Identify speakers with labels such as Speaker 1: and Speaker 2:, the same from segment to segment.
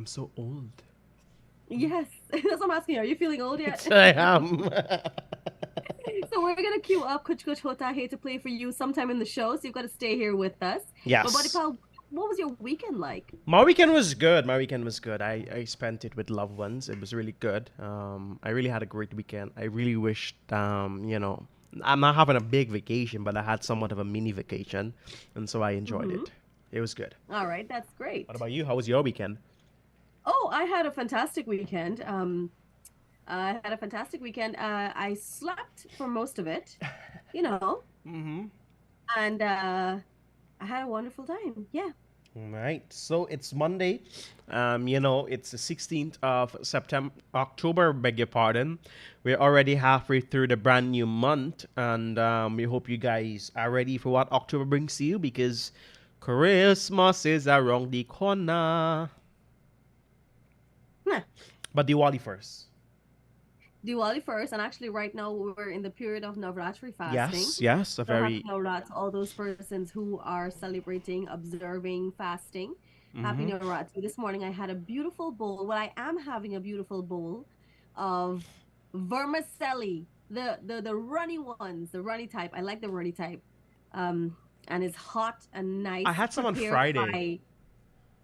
Speaker 1: I'm so old.
Speaker 2: Yes, that's what I'm asking. Are you feeling old yet?
Speaker 1: I am.
Speaker 2: So we're gonna queue up Kuch Kuch Hota Hai to play for you sometime in the show. So you've got to stay here with us. But
Speaker 1: Yes.
Speaker 2: Bodipal, what was your weekend like?
Speaker 1: My weekend was good. My weekend was good. I spent it with loved ones. It was really good. I really had a great weekend. I really wished, I'm not having a big vacation, but I had somewhat of a mini vacation, and so I enjoyed
Speaker 2: Mm-hmm.
Speaker 1: it. It was good.
Speaker 2: All right, that's
Speaker 1: What
Speaker 2: great.
Speaker 1: about you? How was your weekend?
Speaker 2: Oh, I had a fantastic weekend. I had a fantastic weekend. I slept for most of it, you know,
Speaker 1: Mm-hmm.
Speaker 2: and I had a wonderful time. Yeah.
Speaker 1: All right. So it's Monday. It's the 16th of September, October, beg your pardon. We're already halfway through the brand new month, and we hope you guys are ready for what October brings to you because Christmas is around the corner.
Speaker 2: Huh.
Speaker 1: But Diwali first.
Speaker 2: Diwali first, and actually, right now we're in the period of Navratri fasting.
Speaker 1: Yes, yes, a
Speaker 2: So happy
Speaker 1: very.
Speaker 2: Navrat to all those persons who are celebrating, observing, fasting. Happy
Speaker 1: Mm-hmm.
Speaker 2: Navratri. This morning I had a beautiful bowl. Well, I am having a beautiful bowl of vermicelli, the runny ones, the runny type. I like the runny type. Um, and it's hot and
Speaker 1: I
Speaker 2: nice,
Speaker 1: had some on Friday.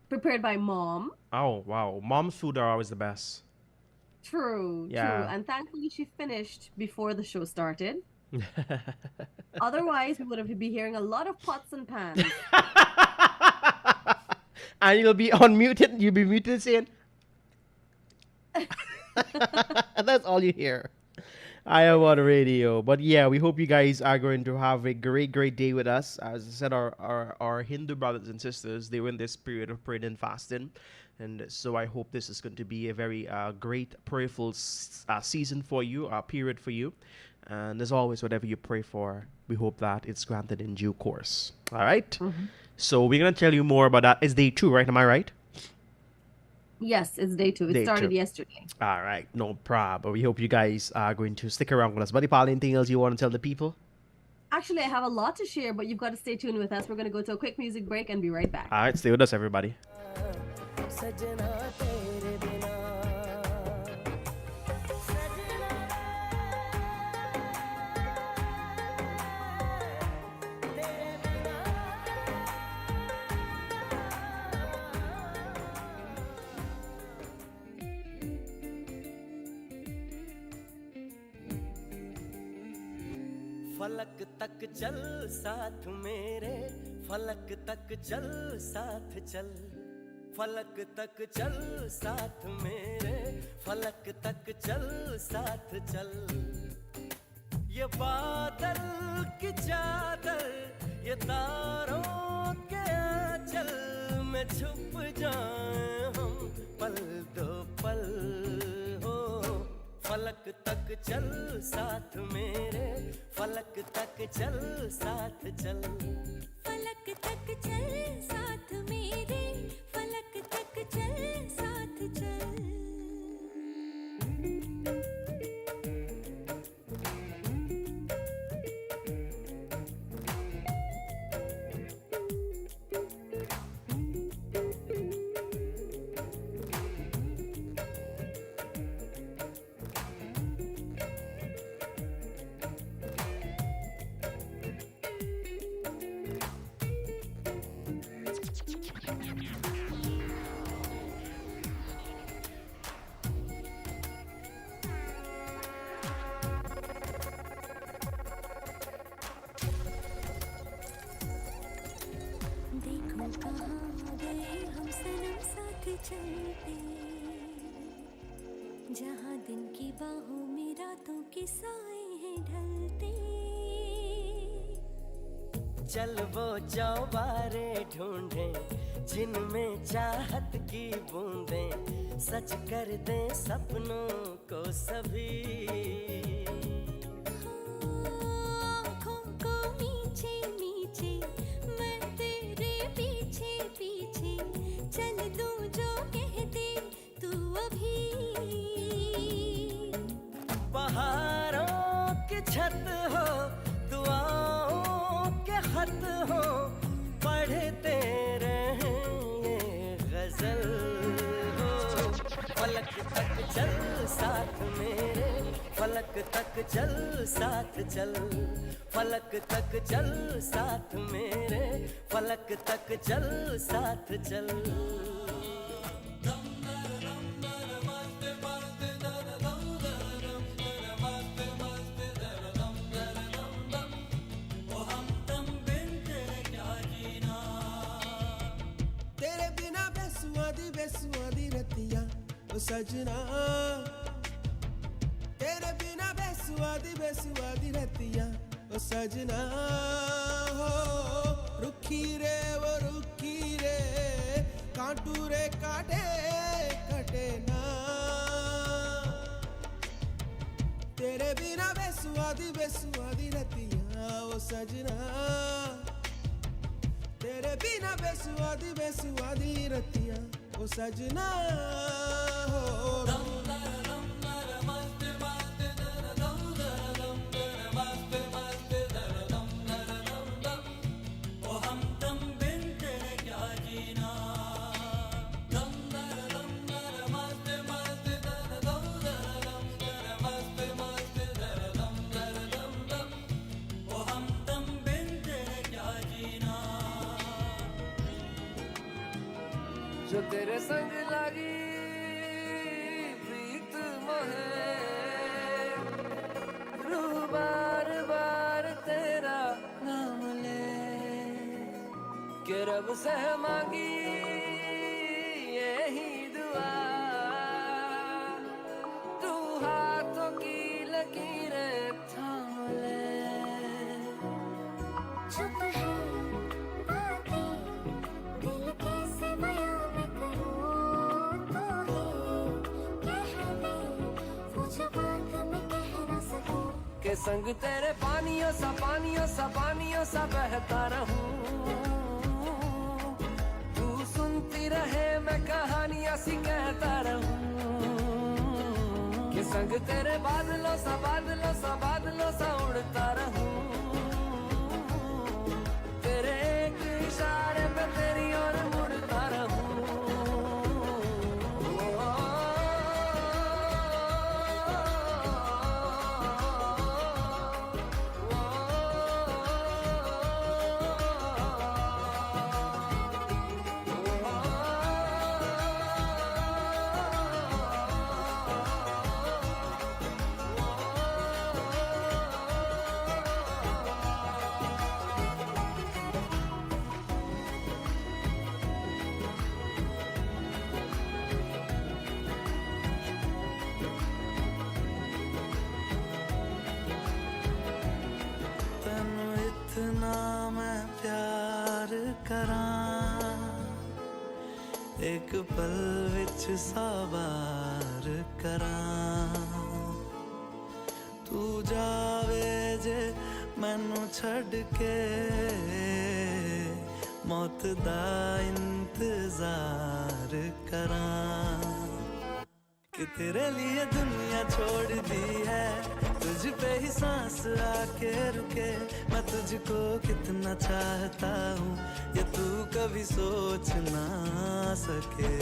Speaker 2: prepared by mom.
Speaker 1: Oh, wow. Mom's food are always the best.
Speaker 2: True, true.
Speaker 1: Yeah.
Speaker 2: And thankfully she finished before the show started. Otherwise, we would have be hearing a lot of pots and pans.
Speaker 1: And you'll be unmuted. You'll be muted saying, that's all you hear. I am on radio. But yeah, we hope you guys are going to have a great, great day with us. As I said, our Hindu brothers and sisters, they were in this period of praying and fasting. And so I hope this is going to be a very great, prayerful season for you, period for you. And as always, whatever you pray for, we hope that it's granted in due course. All right?
Speaker 2: Mhm.
Speaker 1: So we're going to tell you more about that. It's day 2, right? Am I right?
Speaker 2: Yes, it's day 2. It
Speaker 1: Day 2.
Speaker 2: started yesterday.
Speaker 1: All right, no problem. We hope you guys are going to stick around with us. Buddy Paul, anything else you want to tell the people?
Speaker 2: Actually, I have a lot to share, but you've got to stay tuned with us. We're going to go to a quick music break and be right back.
Speaker 1: All right, stay with us, everybody.
Speaker 3: फलक तक चल साथ मेरे फलक तक चल साथ चल फलक तक चल साथ मेरे फलक तक चल साथ चल ये बादल की चादर ये तारों के आंचल में छुप जाए हम पल दो पल हो फलक तक चल साथ मेरे फलक तक चल साथ चल
Speaker 4: फलक तक चल साथ मेरे फलक तक चल साथ चल देखो कहाँ गए हम सनम साथ चलते जहाँ दिन की बाहों में रातों के साए हैं ढलते
Speaker 3: चल वो चौबारे ढूंढे जिनमें चाहत की बूंदें सच कर दे सपनों को सभी
Speaker 4: आँखों को नीचे नीचे मैं तेरे पीछे पीछे चल दूँ जो कह दे तू अभी
Speaker 3: पहाड़ों की छत हो दुआओं के खत हो पढ़ते रहें ये गजल हो फलक तक चल साथ मेरे, फलक तक चल साथ चल, फलक तक चल साथ मेरे, फलक तक चल साथ चल।
Speaker 5: बेसुआदी रतिया ओ सजना, तेरे बिना बेसुआदी रतिया ओ सजना, हो रुखी रे वो रुखी रे, कांटू रे काटे कटे ना, तेरे बिना बेसुआदी रतिया ओ सजना, तेरे बिना बेसुआदी रतिया ओ सजना, हो
Speaker 6: जो तेरे संग लगी प्रीत मोहे, रूह बार बार तेरा नाम ले, के रब से मांगी यही दुआ, तू हाथों की लकीरें थाम ले।
Speaker 4: चुप है बातें दिल कैसे बयां मैं करूं, तो ही कह दे वो जो बात मैं कह ना सकूं,
Speaker 6: के संग तेरे पानियों सा बहता रहूं, तू सुनती रहे मैं कहानियां सी कहता रहूं, के संग तेरे बादलों सा उड़ता रहूं, तेरे एक इशारे पे तेरी ओर मुड़ता रहूं।
Speaker 3: इतना मैं प्यार करां, एक पल विच साबार करां, तू जावे जे मैनू छड़ के, मौत दा इंतजार करां, कि तेरे लिए दुनिया छोड़ दी है, तुझ पे ही सांस आके रुके, मैं तुझको कितना चाहता हूँ ये तू कभी सोच ना सके।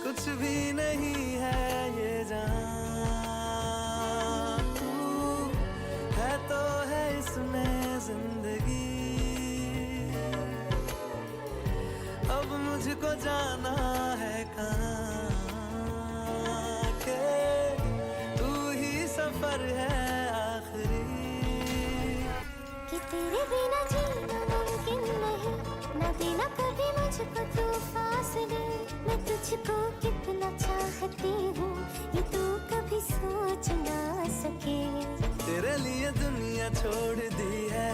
Speaker 3: कुछ भी नहीं है ये जान, तू है तो है इसमें जिंदगी, अब मुझको जाना है कहाँ, के तू ही सफर है आखिरी,
Speaker 4: कि तेरे बिना जीना मुमकिन नहीं, न देना कभी मुझको तू फासले, मैं तुझको कितना चाहती हूँ ये तू कभी सोच ना सके,
Speaker 3: तेरे लिए दुनिया छोड़ दी है,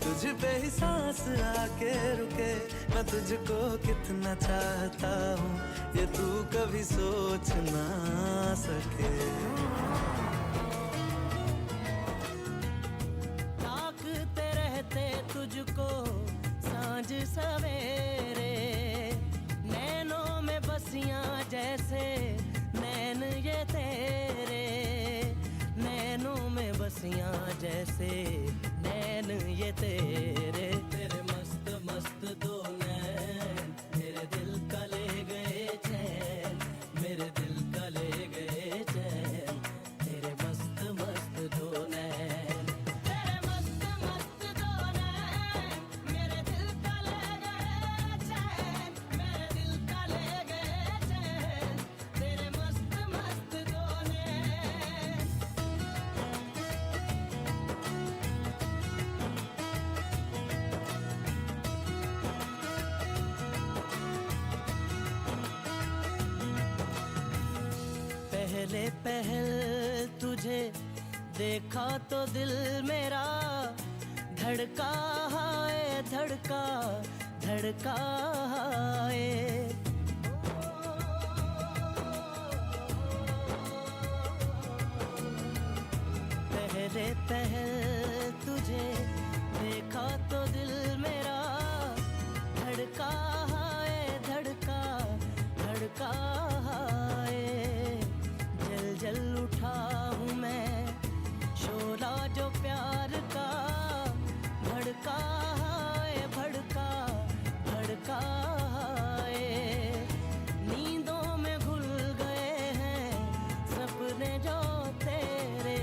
Speaker 3: तुझ पे ही सांस आके रुके, मैं तुझको कितना चाहता हूँ ये तू कभी सोच ना सके। ताकते रहते तुझको से नैन ये तेरे तेरे मस्त मस्त दो नैन मेरे दिल का ले गए चैन मेरे दिल का ले गए चैन तेरे मस्त मस्त दो नैन तेरे मस्त मस्त दो नैन मेरे दिल का ले गए चैन मेरे दिल का ले गए चैन तेरे मस्त मस्त दो नैन पहले पहल तुझे देखा तो दिल मेरा धड़का है धड़का धड़का है पहले पहल तुझे देखा तो दिल मेरा धड़का है धड़का धड़का है जल जल उठा हूँ मैं शोला जो प्यार का भड़का है भड़का भड़का है नींदों में घुल गए हैं सपने जो तेरे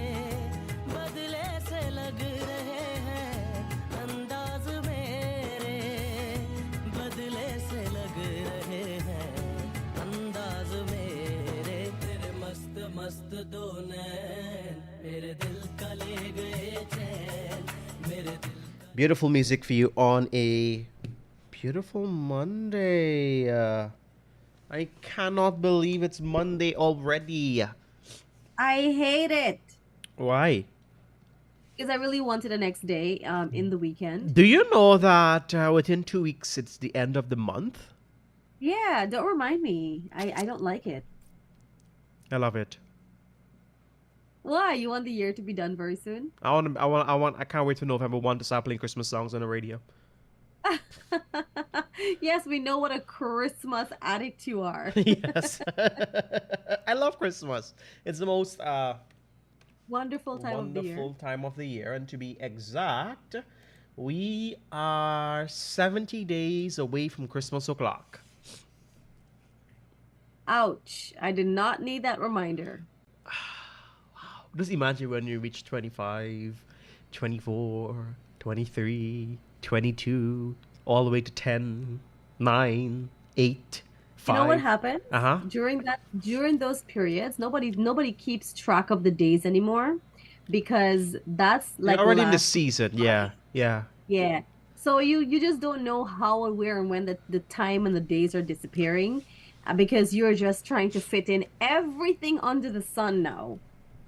Speaker 3: बदले से लग रहे हैं अंदाज मेरे बदले से लग रहे हैं अंदाज मेरे तेरे मस्त मस्त दो नैन मेरे दिल का ले गए चैन मेरे दिल
Speaker 1: Beautiful music for you on a beautiful Monday. I cannot believe it's Monday already.
Speaker 2: I hate it
Speaker 1: Why?
Speaker 2: because I really wanted the next day in the weekend.
Speaker 1: Do you know that within 2 weeks it's the end of the month?
Speaker 2: Yeah, don't remind me. I don't like it.
Speaker 1: I love it.
Speaker 2: Why? You want the year to be done very soon?
Speaker 1: I can't wait till November 1 to start playing Christmas songs on the radio.
Speaker 2: Yes, we know what a Christmas addict you are.
Speaker 1: Yes. I love Christmas. It's the most
Speaker 2: Wonderful time of the year.
Speaker 1: wonderful time of the year. And to be exact, we are 70 days away from Christmas o'clock.
Speaker 2: Ouch. I did not need that reminder.
Speaker 1: Just imagine when you reach 25, 24, 23, 22, all the way to 10, 9, 8, 5.
Speaker 2: You know what happened?
Speaker 1: Uh-huh.
Speaker 2: During those periods, nobody keeps track of the days anymore because that's like
Speaker 1: You're already in the
Speaker 2: last-
Speaker 1: season. Yeah. Yeah.
Speaker 2: Yeah. So you just don't know how and where and when the time and the days are disappearing because you're just trying to fit in everything under the sun now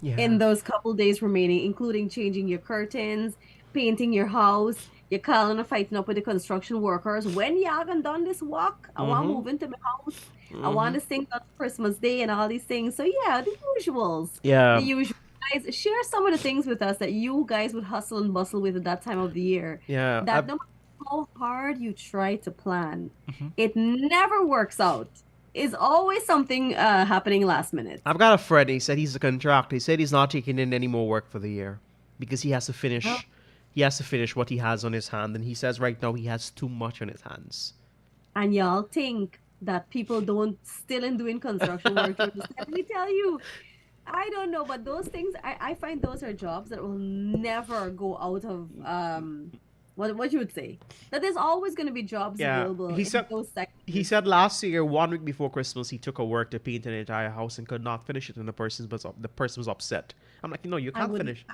Speaker 1: Yeah.
Speaker 2: in those couple days remaining, including changing your curtains, painting your house. You're calling and fighting up with the construction workers. When y'all gonna done this walk? I want to move into my house. I want this thing done for Christmas Day and all these things. So yeah, the usuals.
Speaker 1: Yeah.
Speaker 2: The usual. Guys, share some of the things with us that you guys would hustle and bustle with at that time of the year.
Speaker 1: Yeah.
Speaker 2: That no matter how hard you try to plan, it never works out. It's always something happening last minute.
Speaker 1: I've got a friend. He said he's a contractor. He said he's not taking in any more work for the year because he has to finish.
Speaker 2: Oh.
Speaker 1: He has to finish what he has on his hand, and he says right now he has too much on his hands.
Speaker 2: And y'all think that people don't still in doing construction work. Let me tell you, I don't know, but those things I find those are jobs that will never go out of what you would say. That there's always going to be jobs
Speaker 1: Yeah,
Speaker 2: available
Speaker 1: he
Speaker 2: in
Speaker 1: said-
Speaker 2: those sectors.
Speaker 1: He said last year, 1 week before Christmas, he took a work to paint an entire house and could not finish it, and the person was upset. I'm like, no, you
Speaker 2: I
Speaker 1: can't
Speaker 2: wouldn't-
Speaker 1: finish.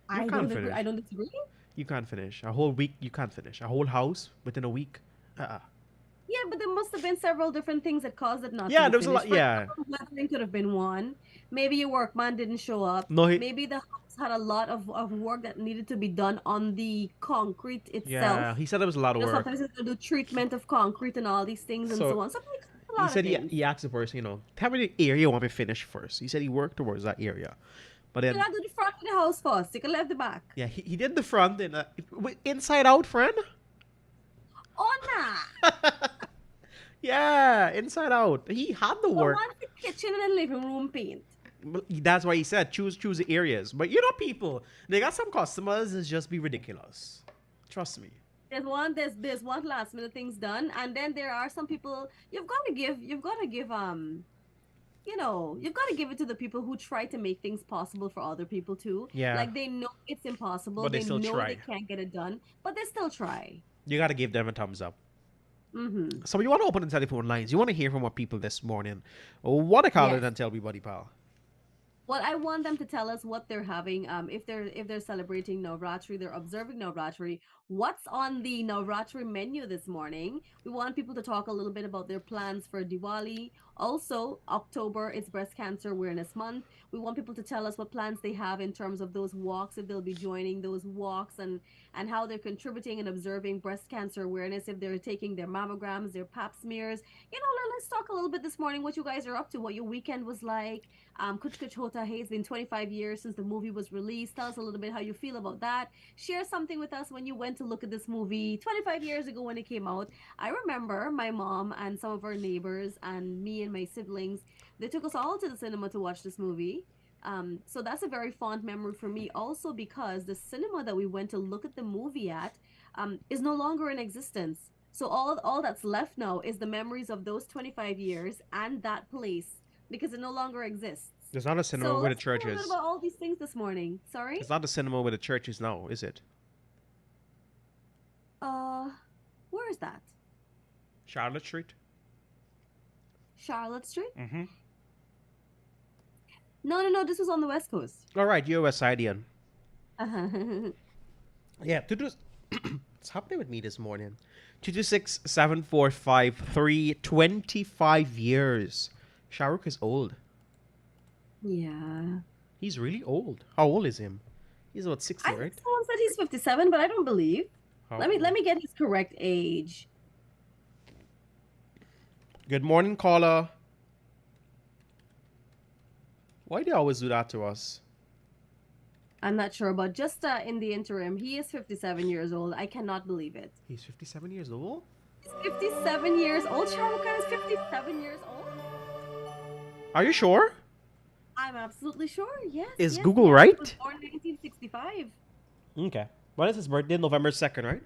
Speaker 2: I
Speaker 1: You
Speaker 2: don't
Speaker 1: can't
Speaker 2: agree.
Speaker 1: finish.
Speaker 2: I don't disagree.
Speaker 1: You can't finish a whole week. You can't finish a whole house within a week.
Speaker 2: Yeah, but there must have been several different things that caused it not to
Speaker 1: Yeah,
Speaker 2: be
Speaker 1: there was a lot.
Speaker 2: finished. For
Speaker 1: Yeah,
Speaker 2: example, weathering could have been one. Maybe your workman didn't show up.
Speaker 1: No, he-
Speaker 2: Maybe the house had a lot of work that needed to be done on the concrete itself.
Speaker 1: yeah. He said there was a lot of
Speaker 2: You know,
Speaker 1: work.
Speaker 2: sometimes it's going to do treatment of concrete and all these things and
Speaker 1: So,
Speaker 2: so on. So like, a
Speaker 1: He
Speaker 2: lot
Speaker 1: said
Speaker 2: of things.
Speaker 1: he asked the person, tell me the area you want me to finish first. He said he worked towards that area, but
Speaker 2: You
Speaker 1: then
Speaker 2: gotta do the front of the house first. You can leave the back.
Speaker 1: yeah, he did the front and inside out, friend.
Speaker 2: Oh nah.
Speaker 1: Yeah, inside out. He had the
Speaker 2: I
Speaker 1: work.
Speaker 2: want the kitchen and the living room paint.
Speaker 1: That's why he said choose the areas. But you know, people, they got some customers is just be ridiculous. Trust me.
Speaker 2: There's one last minute things done, and then there are some people you've got to give you've got to give it to the people who try to make things possible for other people too.
Speaker 1: Yeah.
Speaker 2: Like they know it's impossible,
Speaker 1: But they
Speaker 2: they
Speaker 1: still
Speaker 2: know
Speaker 1: try.
Speaker 2: they can't get it done, but they still try.
Speaker 1: You got to give them a thumbs up.
Speaker 2: Mm-hmm.
Speaker 1: So you want to open the telephone lines. You want to hear from our people this morning. What to call it
Speaker 2: Yes.
Speaker 1: and tell everybody, pal.
Speaker 2: Well, I want them to tell us what they're having. If they're celebrating Navratri, they're observing Navratri. What's on the Navratri menu this morning? We want people to talk a little bit about their plans for Diwali. Also, October is Breast Cancer Awareness Month. We want people to tell us what plans they have in terms of those walks, if they'll be joining those walks, and how they're contributing and observing breast cancer awareness, if they're taking their mammograms, their pap smears. Let's talk a little bit this morning what you guys are up to, what your weekend was like. Kuch Kuch Hota Hai, it's been 25 years since the movie was released. Tell us a little bit how you feel about that. Share something with us when you went to look at this movie 25 years ago when it came out. I remember my mom and some of our neighbors and me and my siblings, they took us all to the cinema to watch this movie. So that's a very fond memory for me also, because the cinema that we went to look at the movie at is no longer in existence. So all that's left now is the memories of those 25 years and that place, because it no longer exists.
Speaker 1: There's not a cinema
Speaker 2: So
Speaker 1: where the
Speaker 2: let's talk
Speaker 1: church
Speaker 2: a little
Speaker 1: is.
Speaker 2: bit about all these things this morning. Sorry?
Speaker 1: It's not the cinema where the church is now, is it?
Speaker 2: Where is that?
Speaker 1: Charlotte Street?
Speaker 2: Charlotte Street?
Speaker 1: Mm-hmm.
Speaker 2: No, this was on the West Coast.
Speaker 1: All right, you're a West Sidean.
Speaker 2: Uh-huh.
Speaker 1: Yeah, what's happening with me this morning? 226-7453, 25 years. Shahrukh is old.
Speaker 2: Yeah.
Speaker 1: He's really old. How old is him? He's about 60,
Speaker 2: I
Speaker 1: right?
Speaker 2: think someone said he's 57, but I don't believe.
Speaker 1: How
Speaker 2: Let me
Speaker 1: old?
Speaker 2: get his correct age.
Speaker 1: Good morning, caller. Why do they always do that to us?
Speaker 2: I'm not sure, but just in the interim, he is 57 years old. I cannot believe it.
Speaker 1: He's 57 years old?
Speaker 2: He's 57 years old. Shah Rukh Khan is 57 years old.
Speaker 1: Are you sure?
Speaker 2: I'm absolutely sure. Yes.
Speaker 1: Is
Speaker 2: yes,
Speaker 1: Google
Speaker 2: yes.
Speaker 1: right?
Speaker 2: He was born in 1965.
Speaker 1: Okay. When is his birthday? November 2nd, right?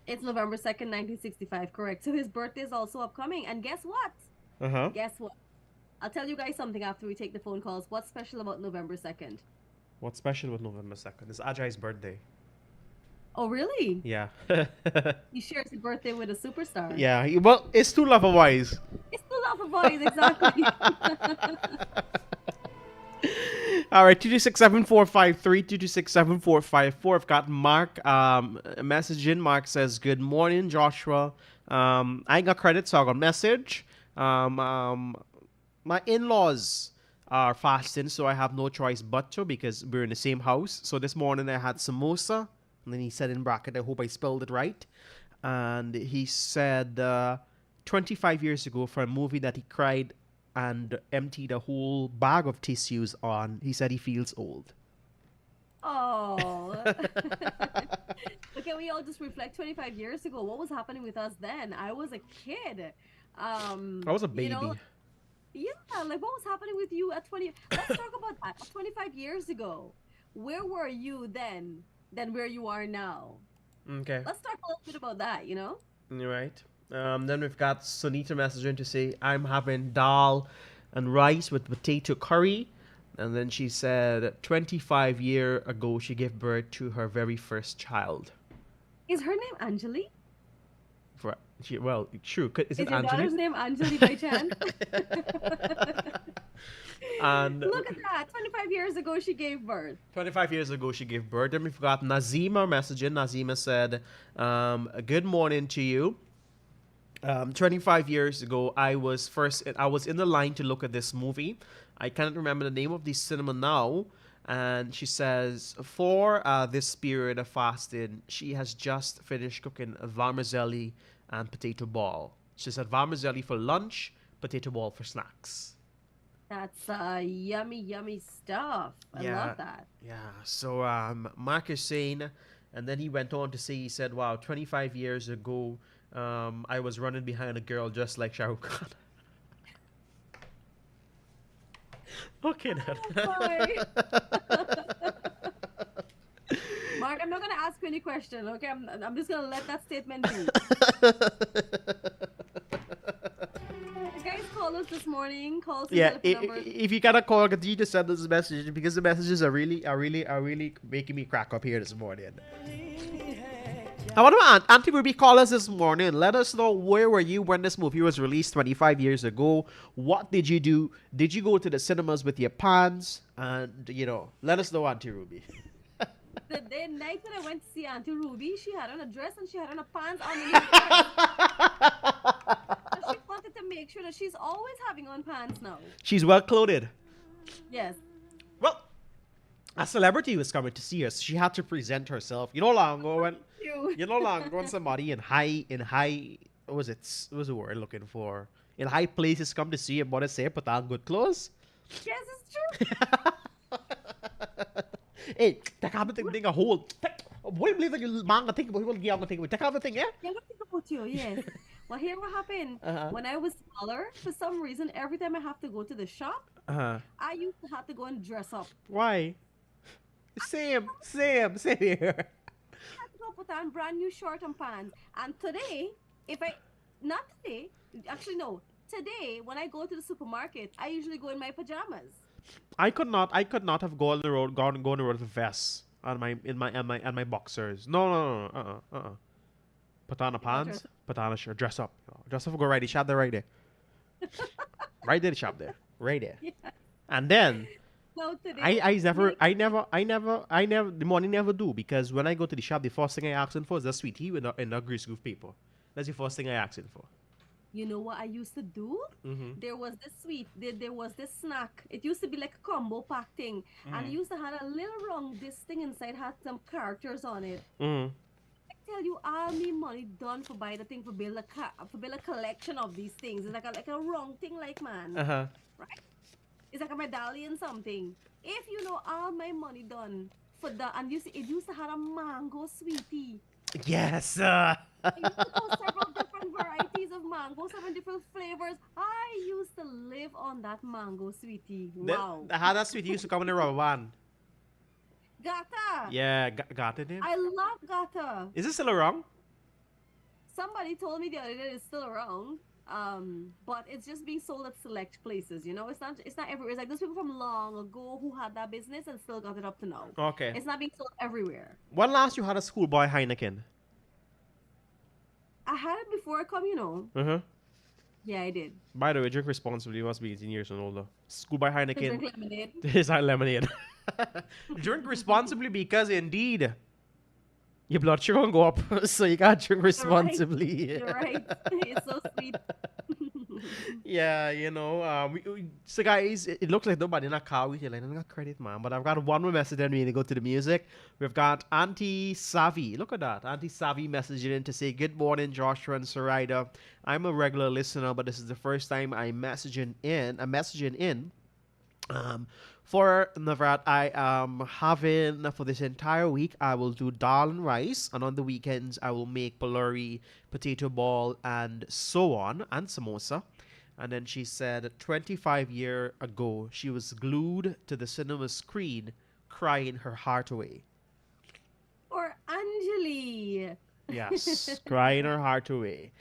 Speaker 2: It's November 2nd, 1965. Correct. So his birthday is also upcoming. And guess what?
Speaker 1: Uh-huh.
Speaker 2: Guess what? I'll tell you guys something after we take the phone calls. What's special about November 2nd?
Speaker 1: What's special with November 2nd? It's Ajay's birthday.
Speaker 2: Oh, really?
Speaker 1: Yeah.
Speaker 2: He shares his birthday with a superstar.
Speaker 1: Yeah. Well, it's too love wise.
Speaker 2: It's the love of boys, exactly.
Speaker 1: All right, 226-7453, 226-7454. I've got Mark messaging. Mark says, good morning, Joshua. I ain't got credit, so I got message. My in-laws are fasting, so I have no choice but to, because we're in the same house. So this morning I had samosa, and then he said in bracket, I hope I spelled it right. And he said 25 years ago, for a movie that he cried and emptied a whole bag of tissues on, he said he feels old.
Speaker 2: Oh. Okay, we all just reflect 25 years ago. What was happening with us then? I was a kid.
Speaker 1: I was a baby.
Speaker 2: Yeah, like what was happening with you at 20? Let's talk about that. 25 years ago. Where were you then than where you are now?
Speaker 1: Okay.
Speaker 2: Let's talk a little bit about that, you know?
Speaker 1: You're right. Then we've got Sunita messaging to say, I'm having dal and rice with potato curry. And then she said 25 years ago, she gave birth to her very first child.
Speaker 2: Is her name Anjali?
Speaker 1: Well, true. Is it
Speaker 2: your
Speaker 1: Anjali?
Speaker 2: daughter's name Anjali by chance?
Speaker 1: And
Speaker 2: Look at that. 25 years ago, she gave birth.
Speaker 1: 25 years ago, she gave birth. Then we've got Nazima messaging. Nazima said, good morning to you. 25 years ago, I was in the line to look at this movie. I cannot remember the name of the cinema now. And she says, for this period of fasting, she has just finished cooking vermicelli and potato ball. She said vermicelli for lunch, potato ball for snacks.
Speaker 2: That's yummy, yummy stuff. I love that.
Speaker 1: Yeah. So Mark is saying, and then he went on to say, he said, wow, 25 years ago, I was running behind a girl just like Shah Rukh Khan. Okay then.
Speaker 2: Bye. Mark, I'm not gonna ask you any question. Okay, I'm just gonna let that statement be. Guys, call us this morning. Call us
Speaker 1: Yeah,
Speaker 2: telephone number.
Speaker 1: if you gotta call, continue to send us a message because the messages are really making me crack up here this morning. I want to Auntie Ruby, call us this morning. Let us know where were you when this movie was released 25 years ago. What did you do? Did you go to the cinemas with your pants? And let us know, Auntie Ruby.
Speaker 2: The night that I went to see Auntie Ruby, she had on a dress and she had on a pants on. And she wanted to make sure that she's always having on pants now.
Speaker 1: She's well clothed.
Speaker 2: Yes.
Speaker 1: Well, a celebrity was coming to see us. She had to present herself. Long ago when somebody in high what was the word I'm looking for? In high places come to see you, but say put on good clothes.
Speaker 2: Yes, it's true.
Speaker 1: Hey, take out the thing a hold. What do you believe that you man think about people get on the thing? Take out the thing, yeah?
Speaker 2: Yeah, what think about you? Yes. Well, here what happened. When I was smaller, for some reason, every time I have to go to the shop, I used to have to go and dress up.
Speaker 1: Why? Same here.
Speaker 2: I had to go put on brand new shirt and pants. And today, today, when I go to the supermarket, I usually go in my pajamas.
Speaker 1: I could not have gone the road with a vest on my boxers. No. Put on a pants, put on a shirt, dress up. Dress up, go right. The shop there, right there. Right there, the shop there. Right there.
Speaker 2: Yeah.
Speaker 1: And then
Speaker 2: So today,
Speaker 1: I never the money never do because when I go to the shop, the first thing I asking for is a sweetie in a grease goof paper. That's the first thing I asking for.
Speaker 2: you know what I used to do?
Speaker 1: Mm-hmm.
Speaker 2: There was this snack. It used to be like a combo pack thing. And it used to have a little round, this thing inside had some characters on it.
Speaker 1: Mm-hmm.
Speaker 2: I tell you, all me money done for buy the thing for build a collection of these things. It's like a wrong thing, like, man.
Speaker 1: Uh-huh.
Speaker 2: Right? It's like a medallion something. If you know all my money done for that, and it used to have a mango sweetie.
Speaker 1: Yes.
Speaker 2: I used to know several different varieties of mango, 7 different flavors. I used to live on that mango sweetie. Wow.
Speaker 1: How that sweetie used to come in the rubber band.
Speaker 2: Gata.
Speaker 1: Yeah, got it.
Speaker 2: I love Gata.
Speaker 1: Is this still around?
Speaker 2: Somebody told me the other day it's still around. But it's just being sold at select places, it's not everywhere. It's like those people from long ago who had that business and still got it up to now.
Speaker 1: Okay.
Speaker 2: It's not being sold everywhere.
Speaker 1: When last you had a schoolboy Heineken?
Speaker 2: I had it before I come,
Speaker 1: Uh-huh.
Speaker 2: Yeah, I did.
Speaker 1: By the way, drink responsibly. You must be 18 years and older. Schoolboy Heineken
Speaker 2: Drink lemonade.
Speaker 1: is not lemonade. Drink responsibly because indeed your blood sugar will go up, so you gotta drink responsibly.
Speaker 2: You're right. It's so sweet.
Speaker 1: Yeah, so guys, it looks like nobody in a car with you. Like, I don't got credit, man. But I've got one more message, then we need to go to the music. We've got Auntie Savvy. Look at that. Auntie Savvy messaging in to say, good morning, Joshua and Sarida. I'm a regular listener, but this is the first time I'm messaging in. For Navrat, I am having for this entire week, I will do dal and rice, and on the weekends, I will make pulori, potato ball, and so on, and samosa. And then she said 25 years ago, she was glued to the cinema screen, crying her heart away.
Speaker 2: Or Anjali.
Speaker 1: Yes, crying her heart away.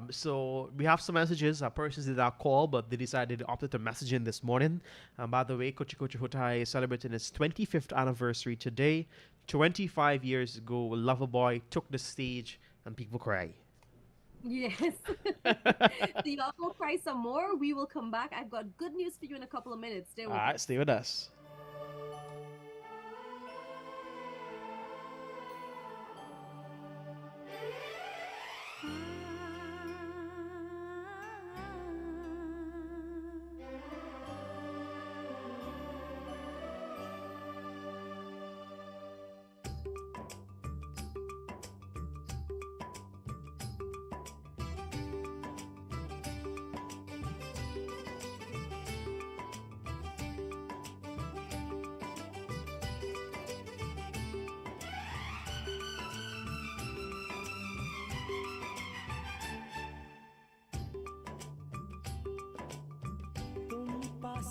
Speaker 1: So we have some messages. A person did not call, but they decided to opt to message in this morning. By the way, Kochi Kochi Hutai is celebrating its 25th anniversary today. 25 years ago, Loverboy took the stage and people cry.
Speaker 2: Yes. So y'all go cry some more. We will come back. I've got good news for you in a couple of minutes. Stay with
Speaker 1: All right, stay with us.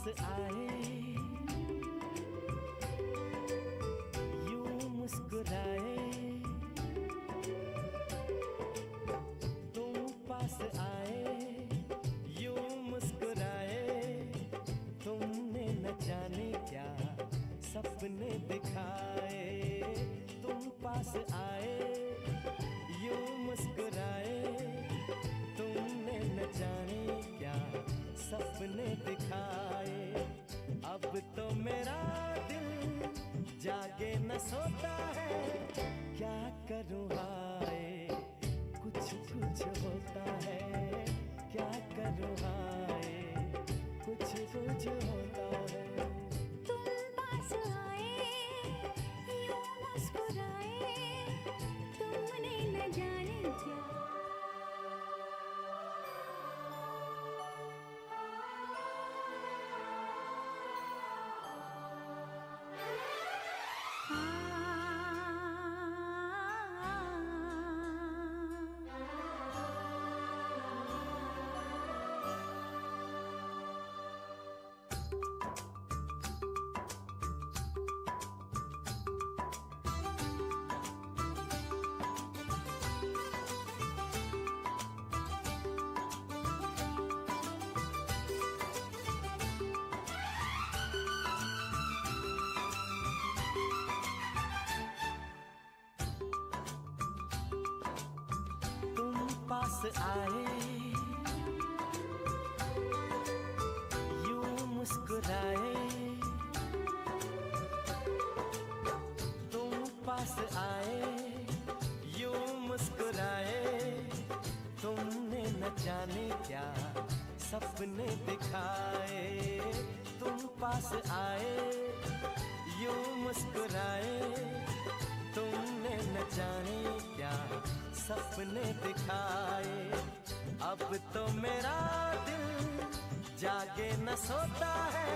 Speaker 3: आए यूं मुस्कुराए, तुम पास आए यूं मुस्कुराए, तुमने न जाने क्या सपने दिखाए। तुम पास आए यूं मुस्कुराए, तुमने न जाने क्या सपने दिखाए। अब तो मेरा दिल जागे न सोता है, क्या करूँ हाय कुछ कुछ होता है, क्या करूँ हाय कुछ कुछ होता है।
Speaker 4: तुम पास आए यूं मुस्कुराए, तुमने न जाने क्या
Speaker 3: पास आए यूं मुस्कुराए, तुम पास आए यूं मुस्कुराए, तुमने न जाने क्या सपने दिखाए। तुम पास आए यूं मुस्कुराए, तुमने न जाने क्या सपने दिखाए। अब तो मेरा दिल जागे न सोता है,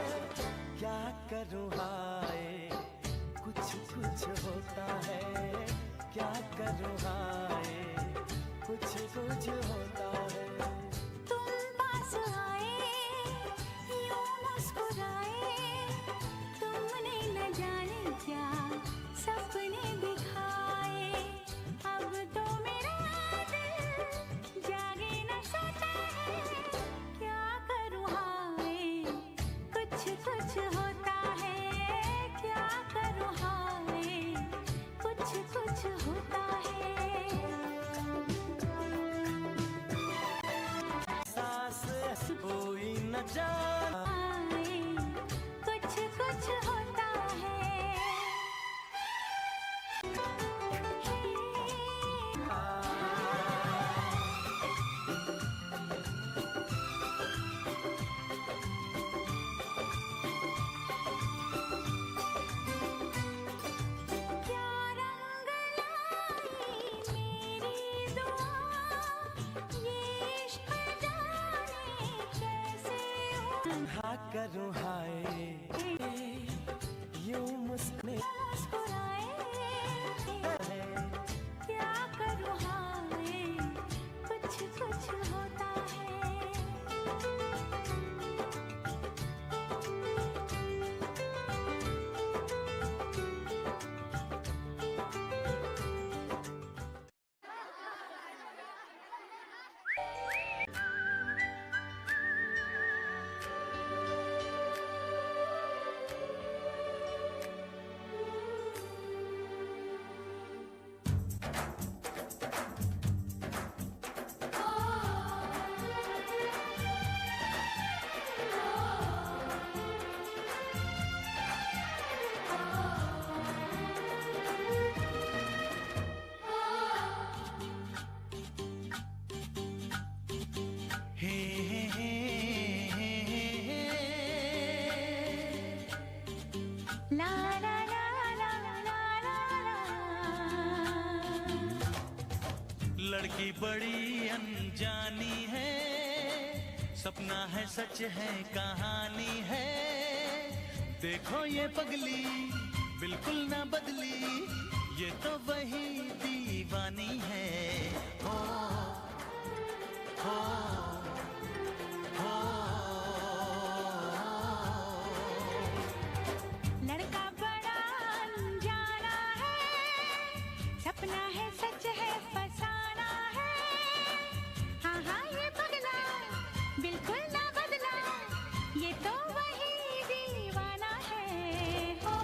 Speaker 3: क्या करूँ हाय कुछ कुछ होता है, क्या करूँ हाय कुछ कुछ होता है।
Speaker 4: तुम पास आए यूं मुस्कुराए, तुमने न जाने क्या सपने दिखाए। अब तो मेरा दिल जागे न सोता है, क्या करूँ हाय कुछ कुछ होता है, क्या करूँ हाय कुछ कुछ होता है।
Speaker 3: सांस कोई न जाने
Speaker 4: कुछ कुछ होता है। क्या रंग लाई मेरी दुआ, ये इश्क जाने कैसे
Speaker 3: हाँ करूँ हाय यूं
Speaker 4: मुस्कुराए, क्या करूँ हाय कुछ कुछ होता है। ला ला ला ला ला ला ला।
Speaker 3: लड़की बड़ी अनजानी है, सपना है सच है कहानी है। देखो ये पगली बिल्कुल ना बदली, ये तो वही दीवानी है। हो हो हो
Speaker 4: है सच है फसाना है हाँ हाँ ये पगला बिल्कुल ना बदला ये तो वही दीवाना है हो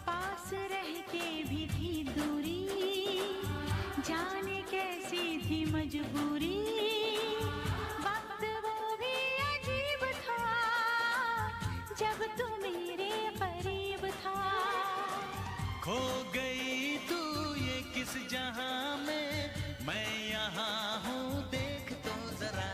Speaker 4: पास रह के भी थी दूरी जाने कैसी थी मजबूरी वक्त वो भी अजीब था जब तू मेरे करीब था
Speaker 3: खो गई तू ये किस जहां में मैं यहाँ हूँ देख तो जरा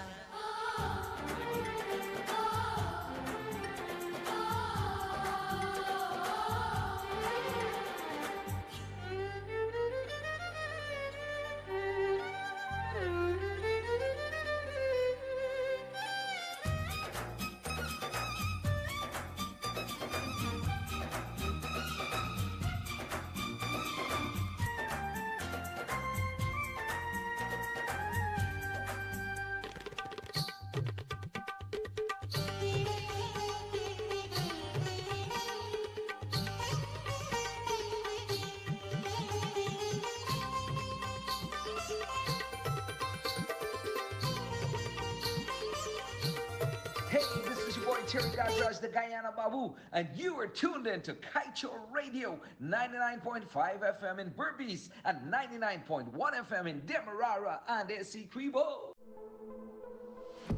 Speaker 7: Hey, this is your boy Terry Gazraz, the Guyana Babu, and you are tuned in to Kaieteur Radio, 99.5 FM in Berbice and 99.1 FM in Demerara and Essequibo.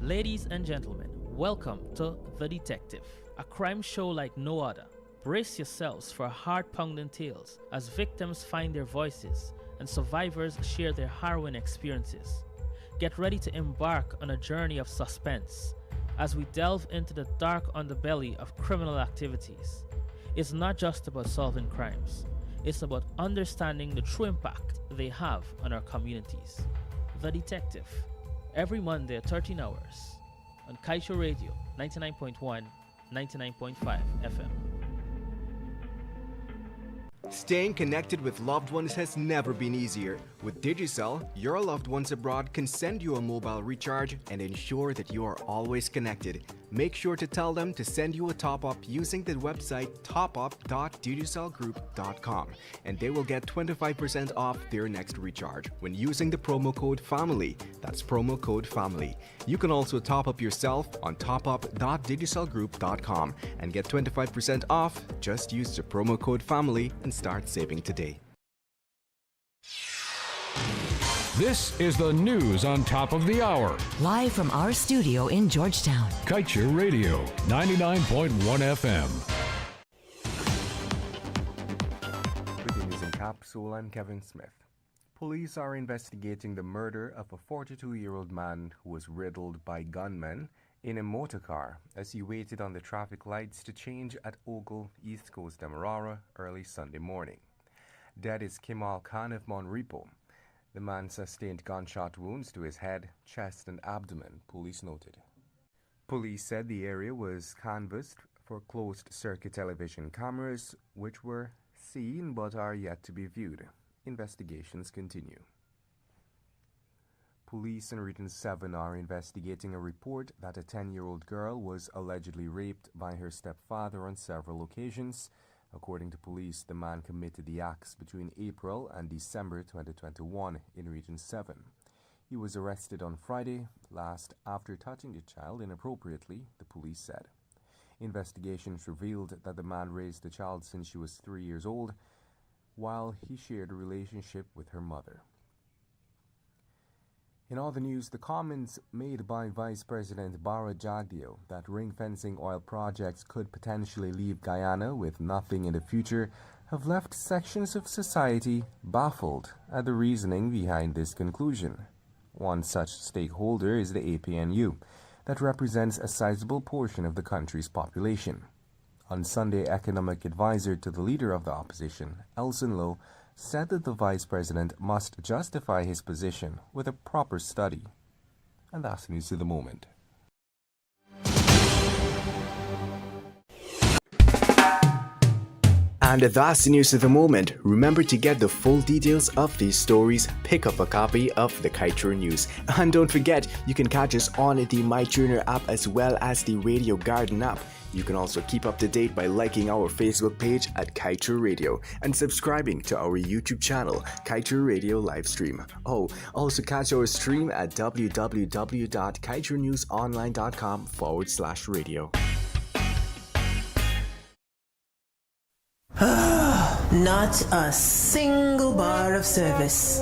Speaker 8: Ladies and gentlemen, welcome to The Detective, a crime show like no other. Brace yourselves for heart-pounding tales as victims find their voices and survivors share their harrowing experiences. Get ready to embark on a journey of suspense as we delve into the dark underbelly of criminal activities. It's not just about solving crimes, it's about understanding the true impact they have on our communities. The Detective, every Monday at 13 hours on Kaieteur Radio 99.1, 99.5 FM.
Speaker 9: Staying connected with loved ones has never been easier. With Digicel, your loved ones abroad can send you a mobile recharge and ensure that you are always connected. Make sure to tell them to send you a top-up using the website topup.digicelgroup.com and they will get 25% off their next recharge when using the promo code FAMILY. That's promo code FAMILY. You can also top up yourself on topup.digicelgroup.com and get 25% off. Just use the promo code FAMILY and start saving today.
Speaker 10: This is the news on top of the hour.
Speaker 11: Live from our studio in Georgetown.
Speaker 10: Kaieteur Radio, 99.1 FM.
Speaker 12: With the news in capsule, I'm Kevin Smith. Police are investigating the murder of a 42-year-old man who was riddled by gunmen in a motor car as he waited on the traffic lights to change at Ogle, East Coast Demerara, early Sunday morning. Dead is Kimal Khan of Monrepo. The man sustained gunshot wounds to his head, chest and abdomen, police noted. Police said the area was canvassed for closed-circuit television cameras, which were seen but are yet to be viewed. Investigations continue. Police in Region 7 are investigating a report that a 10-year-old girl was allegedly raped by her stepfather on several occasions. According to police, the man committed the acts between April and December 2021 in Region 7. He was arrested on Friday last after touching the child inappropriately, the police said. Investigations revealed that the man raised the child since she was 3 years old, while he shared a relationship with her mother. In other news, the comments made by Vice President Bara Jagdeo that ring-fencing oil projects could potentially leave Guyana with nothing in the future have left sections of society baffled at the reasoning behind this conclusion. One such stakeholder is the APNU, that represents a sizable portion of the country's population. On Sunday, economic advisor to the leader of the opposition, Elson Lowe, said that the vice president must justify his position with a proper study. And that's news of the moment.
Speaker 9: And that's the news of the moment. Remember to get the full details of these stories, pick up a copy of the Kaieteur News. And don't forget, you can catch us on the MyTuner app as well as the Radio Garden app. You can also keep up to date by liking our Facebook page at Kaieteur Radio and subscribing to our YouTube channel, Kaieteur Radio Livestream. Oh, also catch our stream at www.kaieteurnewsonline.com/radio.
Speaker 13: Not a single bar of service.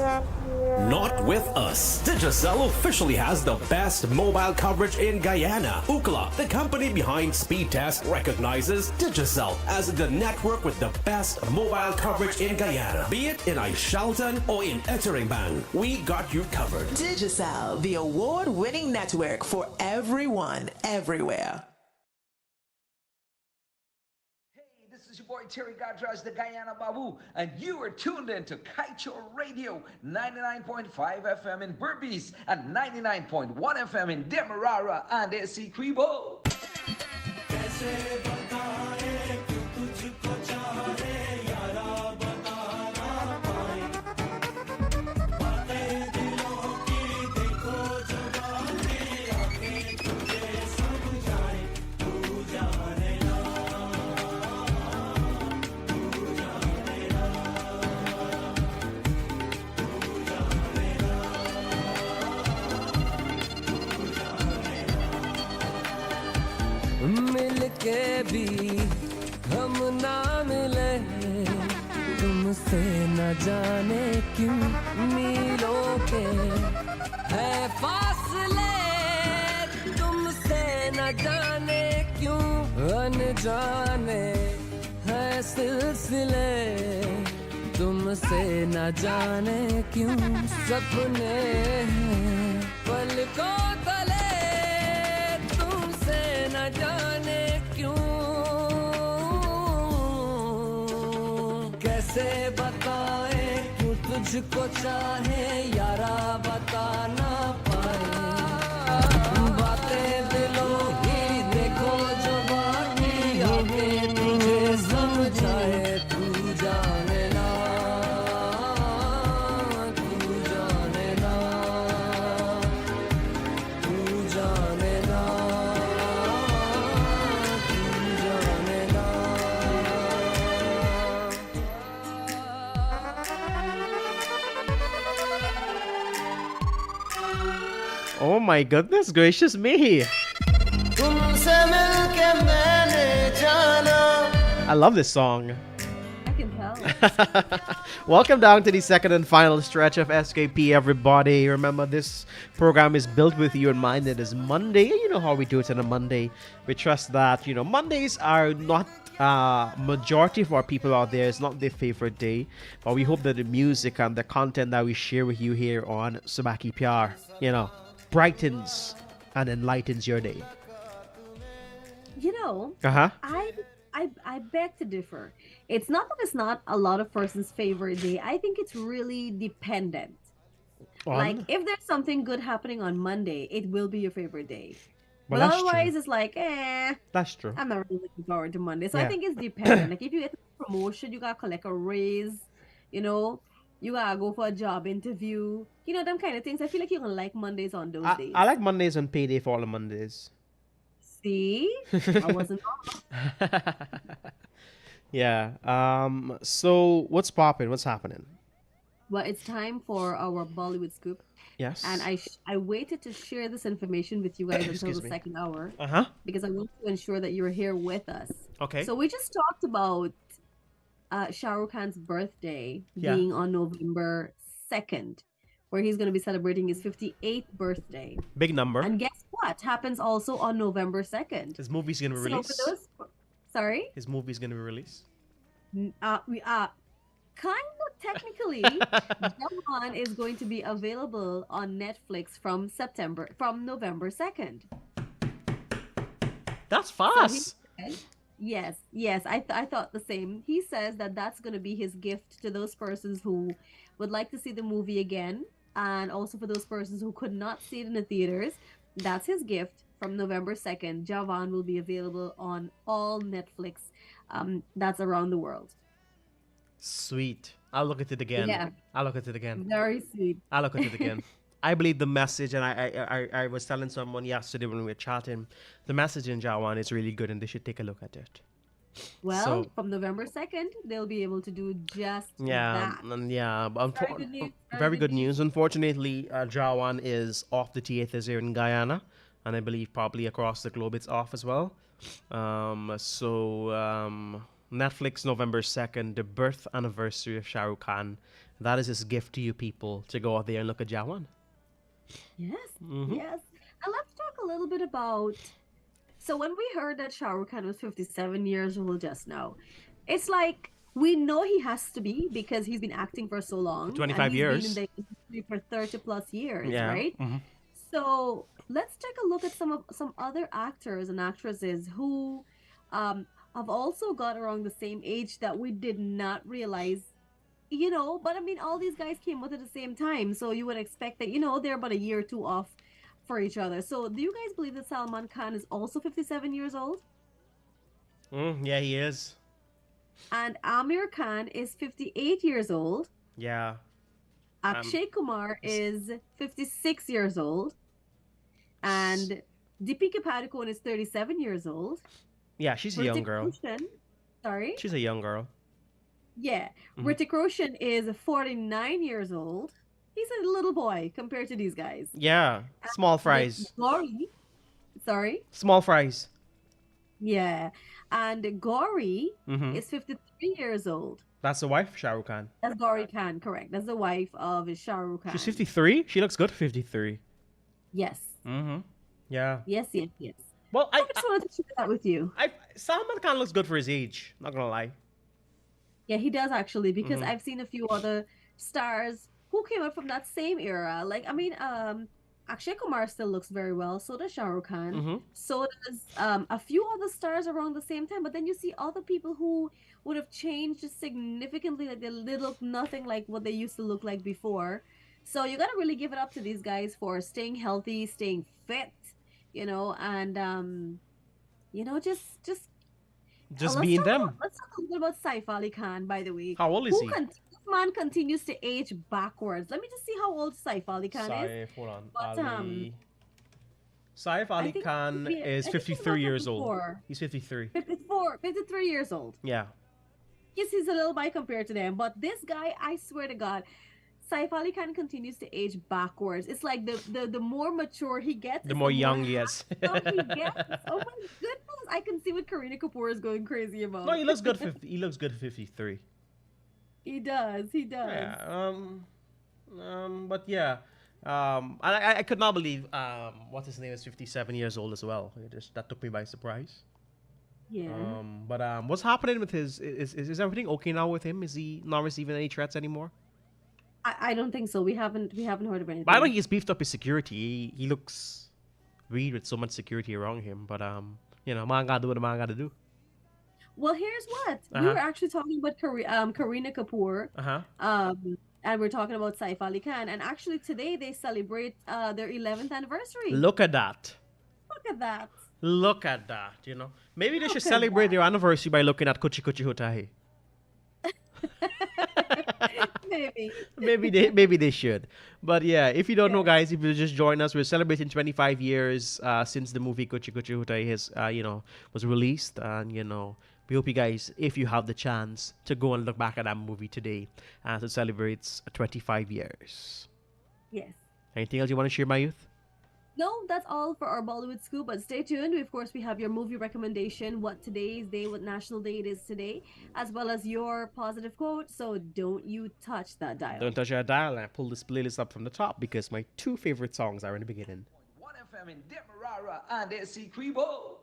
Speaker 14: Not with us. Digicel officially has the best mobile coverage in Guyana. Ookla, the company behind Speed Test, recognizes Digicel as the network with the best mobile coverage in Guyana. Be it in Aishalton or in Etteringban, we got you covered.
Speaker 13: Digicel, the award-winning network for everyone, everywhere.
Speaker 7: This is your boy Terry Gadraj, the Guyana Babu, and you are tuned in to Kaieteur Radio, 99.5 FM in Berbice and 99.1 FM in Demerara and Essequibo.
Speaker 6: मिलके भी हम ना मिले तुमसे न जाने क्यों मीलों के है फासले तुमसे न जाने क्यों अनजाने है सिलसिले तुमसे न जाने क्यों सपने हैं पलकों तले न जाने क्यों कैसे बताए क्यों तुझको चाहे यारा बता ना पाए बातें दिलों की देखो जो बाकी हमें तुझे समझाए तू जाने ना तू जाने ना तू जाने ना
Speaker 1: Oh my goodness gracious me. I love this song.
Speaker 2: I can tell.
Speaker 1: Welcome down to the second and final stretch of SKP, everybody. Remember, this program is built with you in mind. It is Monday. You know how we do it on a Monday. We trust that, Mondays are not majority of our people out there. It's not their favorite day. But we hope that the music and the content that we share with you here on Subah Pyar, brightens and enlightens your day.
Speaker 2: I beg to differ. It's not that it's not a lot of person's favorite day. I think it's really dependent. Like, if there's something good happening on Monday, it will be your favorite day. But otherwise, it's like,
Speaker 1: That's true.
Speaker 2: I'm not really looking forward to Monday. So I think it's dependent. Like, if you get a promotion, you gotta collect a raise, you gotta go for a job interview, them kind of things. I feel like you're gonna like Mondays on those days.
Speaker 1: I like Mondays on payday for all the Mondays.
Speaker 2: See? I wasn't wrong.
Speaker 1: Yeah. So what's popping? What's happening?
Speaker 2: Well, it's time for our Bollywood scoop.
Speaker 1: Yes.
Speaker 2: And I waited to share this information with you guys until the second hour. Because I want to ensure that you're here with us.
Speaker 1: Okay.
Speaker 2: So we just talked about Shah Rukh Khan's birthday being on November 2nd. where he's going to be celebrating his 58th birthday.
Speaker 1: Big number.
Speaker 2: And guess what? Happens also on November 2nd.
Speaker 1: His movie's gonna be released.
Speaker 2: So for those, sorry?
Speaker 1: His movie's gonna be released.
Speaker 2: We kind of technically, Jawan is going to be available on Netflix from November 2nd.
Speaker 1: That's fast.
Speaker 2: Yes, I thought the same. He says that that's going to be his gift to those persons who would like to see the movie again, and also for those persons who could not see it in the theaters. That's his gift. From November 2nd, Jawan will be available on all Netflix that's around the world.
Speaker 1: Sweet. I'll look at it again.
Speaker 2: Yeah.
Speaker 1: I'll look at it again.
Speaker 2: Very sweet.
Speaker 1: I'll look at it again. I believe the message, and I was telling someone yesterday when we were chatting, the message in Jawan is really good, and they should take a look at it.
Speaker 2: Well, from November 2nd, they'll be able to do just that.
Speaker 1: Very good news. Unfortunately, Jawan is off the theaters here in Guyana, and I believe probably across the globe it's off as well. Netflix, November 2nd, the birth anniversary of Shah Rukh Khan. That is his gift to you people, to go out there and look at Jawan.
Speaker 2: Yes, yes. And let's talk a little bit about... So when we heard that Shah Rukh Khan was 57 years old just now, it's like, we know he has to be because he's been acting for so long.
Speaker 1: 25 years.
Speaker 2: Been in the industry for 30 plus years,
Speaker 1: Yeah.
Speaker 2: right? So let's take a look at some other actors and actresses who have also got around the same age that we did not realize, but I mean, all these guys came out at the same time, so you would expect that, they're about a year or two off for each other. So do you guys believe that Salman Khan is also 57 years old?
Speaker 1: Yeah, he is.
Speaker 2: And Amir Khan is 58 years old.
Speaker 1: Yeah.
Speaker 2: Akshay Kumar is 56 years old. And Deepika Padukone is 37 years old.
Speaker 1: Yeah, she's a young girl.
Speaker 2: Sorry?
Speaker 1: She's a young girl.
Speaker 2: Yeah. Hrithik Roshan is 49 years old. He's a little boy compared to these guys.
Speaker 1: Yeah. Small fries.
Speaker 2: Gauri. Sorry?
Speaker 1: Small fries.
Speaker 2: Yeah. And Gauri is 53 years old.
Speaker 1: That's the wife of Shah Rukh Khan.
Speaker 2: That's Gauri Khan, correct. That's the wife of Shah Rukh Khan.
Speaker 1: She's 53? She looks good for 53.
Speaker 2: Yes.
Speaker 1: Yeah.
Speaker 2: Yes.
Speaker 1: Well,
Speaker 2: I just wanted to share that with you.
Speaker 1: Salman Khan looks good for his age. Not gonna lie.
Speaker 2: Yeah, he does actually, because I've seen a few other stars who came up from that same era. Like, I mean, Akshay Kumar still looks very well. So does Shah Rukh Khan. So does a few other stars around the same time. But then you see other people who would have changed significantly. Like, they look nothing like what they used to look like before. So you got to really give it up to these guys for staying healthy, staying fit, and
Speaker 1: just being them.
Speaker 2: Let's talk a little bit about Saif Ali Khan, by the way.
Speaker 1: How old is he?
Speaker 2: This man continues to age backwards. Let me just see how old Saif Ali Khan is.
Speaker 1: Hold on.
Speaker 2: But,
Speaker 1: Saif Ali Khan is 53 years old. He's 53.
Speaker 2: 53 years old.
Speaker 1: Yeah.
Speaker 2: Yes, he's a little boy compared to them. But this guy, I swear to God, Saif Ali Khan continues to age backwards. It's like the more mature he gets,
Speaker 1: the more young he is.
Speaker 2: He gets. Oh my goodness! I can see what Kareena Kapoor is going crazy about.
Speaker 1: No, he looks good. He looks good for 53.
Speaker 2: He does.
Speaker 1: Yeah. But yeah. I could not believe what's his name is 57 years old as well. That took me by surprise.
Speaker 2: Yeah.
Speaker 1: But what's happening with his? Is everything okay now with him? Is he not receiving any threats anymore?
Speaker 2: I don't think so. We haven't heard of anything.
Speaker 1: But I think he's beefed up his security. He looks weird with so much security around him. But man gotta do what a man gotta do.
Speaker 2: Well, here's what we were actually talking about. Kareena Kapoor. And we're talking about Saif Ali Khan. And actually today they celebrate their 11th anniversary.
Speaker 1: Look at that.
Speaker 2: Look at that.
Speaker 1: Maybe they should celebrate their anniversary by looking at Kuchi Kuchi Hotahi. Maybe they should. But yeah, if you don't know, guys, if you just join us, we're celebrating 25 years since the movie Kuchi Kuchi Hotai has was released, and we hope you guys, if you have the chance, to go and look back at that movie today as it celebrates 25 years.
Speaker 2: Yes.
Speaker 1: Anything else you want to share, my youth?
Speaker 2: No, that's all for our Bollywood scoop. But stay tuned. Of course, we have your movie recommendation, what today's day, what national day it is today, as well as your positive quote. So don't you touch that dial.
Speaker 1: Don't touch that dial, and I pull this playlist up from the top because my two favorite songs are in the beginning.
Speaker 7: 1 FM in Demerara and AC Quibo.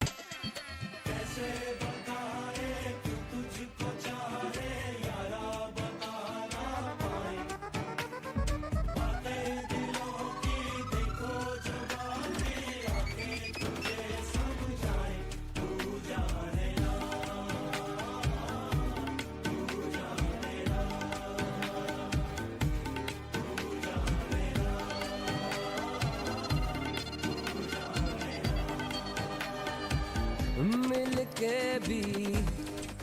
Speaker 6: मिलके भी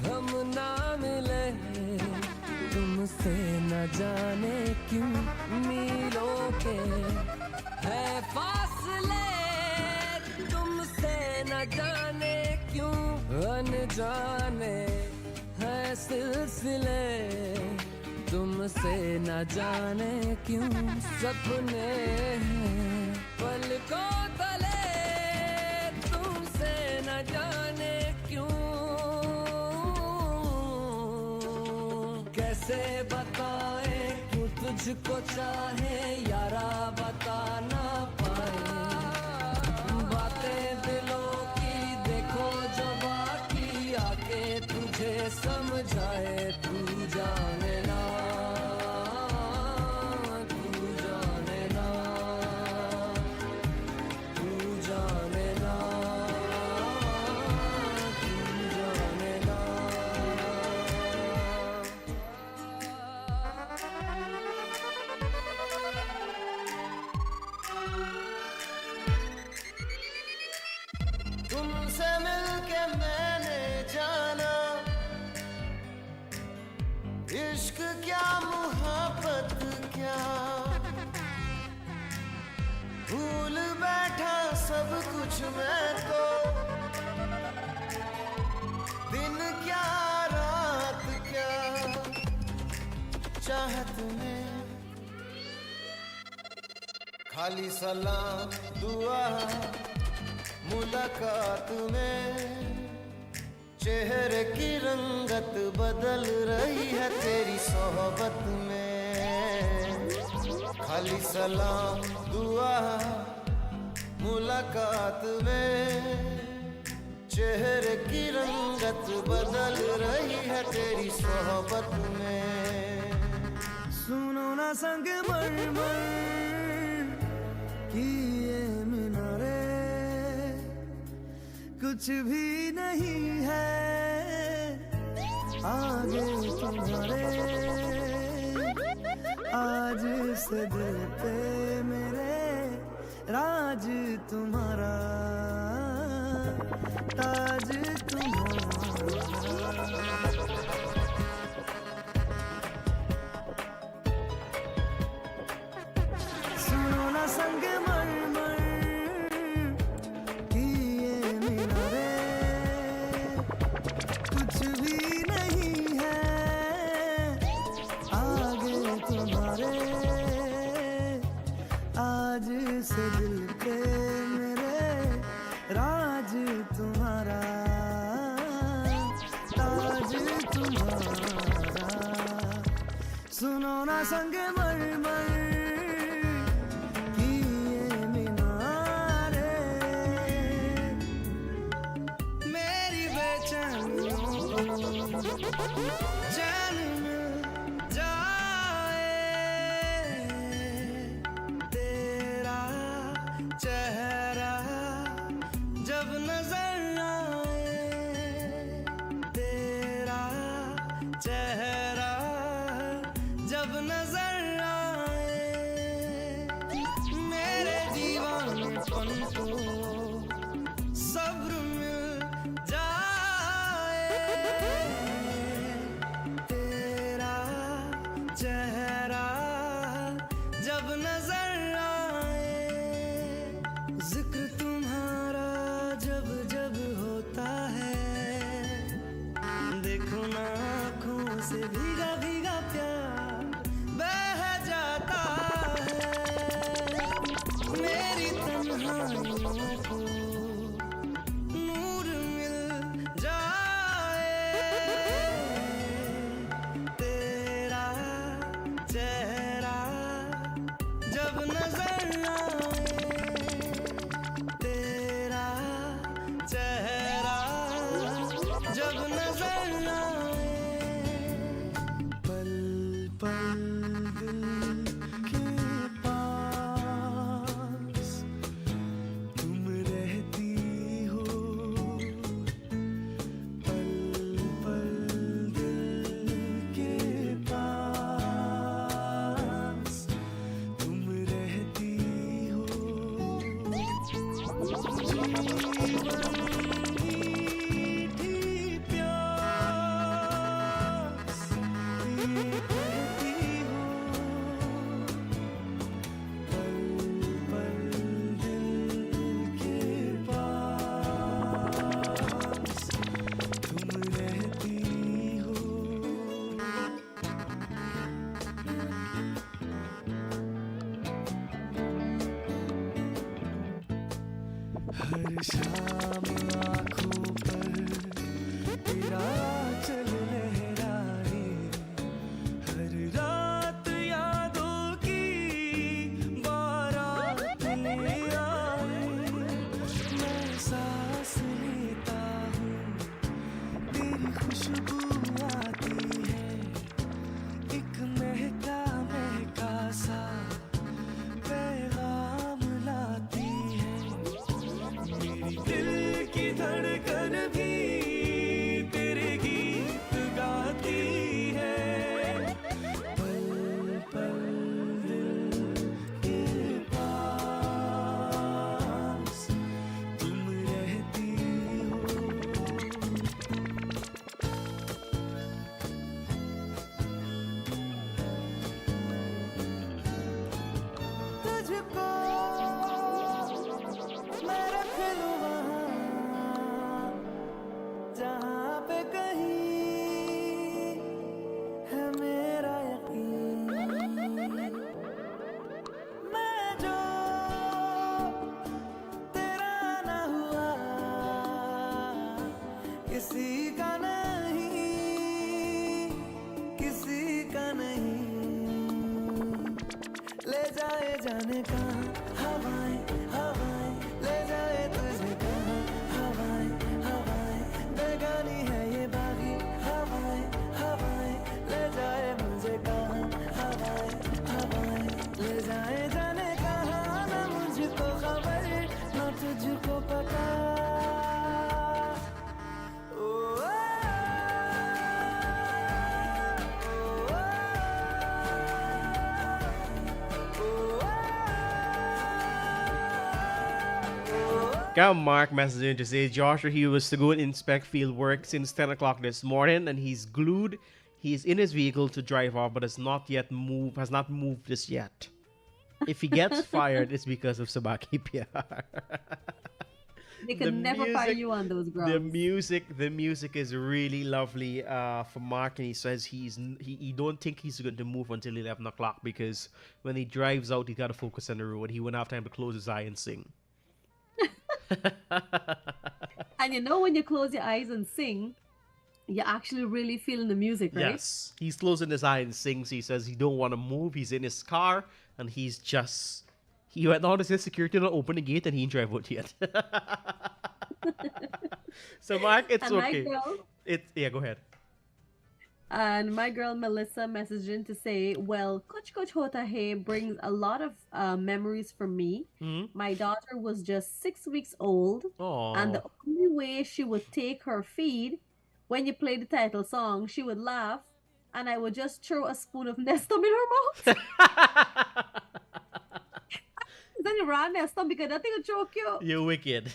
Speaker 6: हम ना मिले, तुमसे न जाने क्यों मीलों के है फासले, तुमसे न जाने क्यों अनजाने है सिलसिले, तुमसे न जाने क्यों सपने हैं पलकों तले, तुमसे न जाने क्यों, कैसे बताए क्यों तुझको चाहे यारा बता ना पाए, बातें दिलों की देखो जो बाकी आके तुझे समझाए, तू जाने ना, तू जाने ना, तू जाने ना, तू जाने ना।
Speaker 5: तुमसे मिलके मैंने जाना इश्क क्या मोहब्बत क्या, भूल बैठा सब कुछ मैं तो, दिन क्या रात क्या, चाहत में खाली सलाम दुआ, मुलाकात में चेहरे की रंगत बदल रही है तेरी सोहबत में, खाली सलाम दुआ मुलाकात में चेहरे की रंगत बदल रही है तेरी सोहबत में।
Speaker 6: सुनो ना संग मरमर की ये मीनारे, कुछ भी नहीं है आगे तुम्हारे, आज से दिल पे मेरे राज तुम्हारा, ताज तुम्हारा। सुनो ना संग मरमर की ये मीनारे, कुछ भी नहीं है आगे तुम्हारे, आज से दिल पे मेरे राज तुम्हारा, ताज तुम्हारा। सुनो ना संग मरमर की ये मीनारे, मेरी बेचैनियों को जान मिल जाए, तेरा चेहरा जब नजर आए, तेरा चेहरा जब नजर आए, मेरे दीवानेपन को सब्र मिल जाए, तेरा चेहरा जब नजर आए, जिक्र तुम्हारा जब जब होता है, देखो ना आँखों से भीगा भीगा प्यार
Speaker 1: Got Mark messaging to say Joshua he was to go and inspect field work since 10 o'clock this morning, and he's glued. He's in his vehicle to drive off, but has not moved just yet. If he gets fired, it's because of Subah Kaieteur.
Speaker 2: They can never fire you on those grounds.
Speaker 1: The music is really lovely for Mark, and he says he don't think he's going to move until 11 o'clock because when he drives out, he got to focus on the road. He won't have time to close his eye and sing.
Speaker 2: And you know when you close your eyes and sing, you're actually really feeling the music, right?
Speaker 1: Yes. He's closing his eye and sings. He says he don't want to move. He's in his car and he went on to say security don't open the gate and he ain't drive out yet. So Mark, it's
Speaker 2: and
Speaker 1: okay. Go ahead.
Speaker 2: And my girl Melissa messaging to say, well, Kuch Kuch Hota Hai brings a lot of memories for me.
Speaker 1: Mm-hmm.
Speaker 2: My daughter was just 6 weeks old.
Speaker 1: Aww.
Speaker 2: And the only way she would take her feed, when you play the title song, she would laugh and I would just throw a spoon of Nestum in her mouth. Then you ran Nestum because that thing will choke you.
Speaker 1: You're wicked.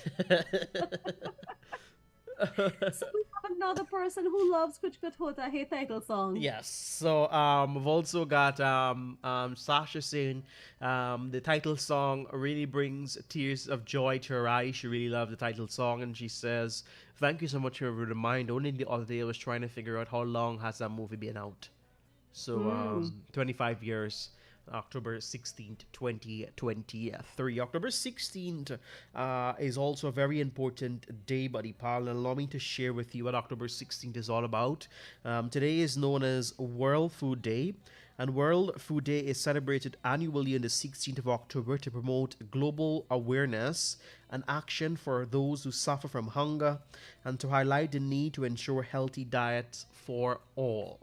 Speaker 2: So we have another person who loves Kuch Kuch Hota Hai title song.
Speaker 1: Yes. So we've also got Sasha saying the title song really brings tears of joy to her eyes. She really loved the title song, and she says, "Thank you so much for the reminder. Only the other day I was trying to figure out how long has that movie been out. So 25 years." October 16th, 2023. October 16th is also a very important day, Buddy Pal, and allow me to share with you what October 16th is all about. Today is known as World Food Day, and World Food Day is celebrated annually on the 16th of October to promote global awareness and action for those who suffer from hunger and to highlight the need to ensure healthy diets for all.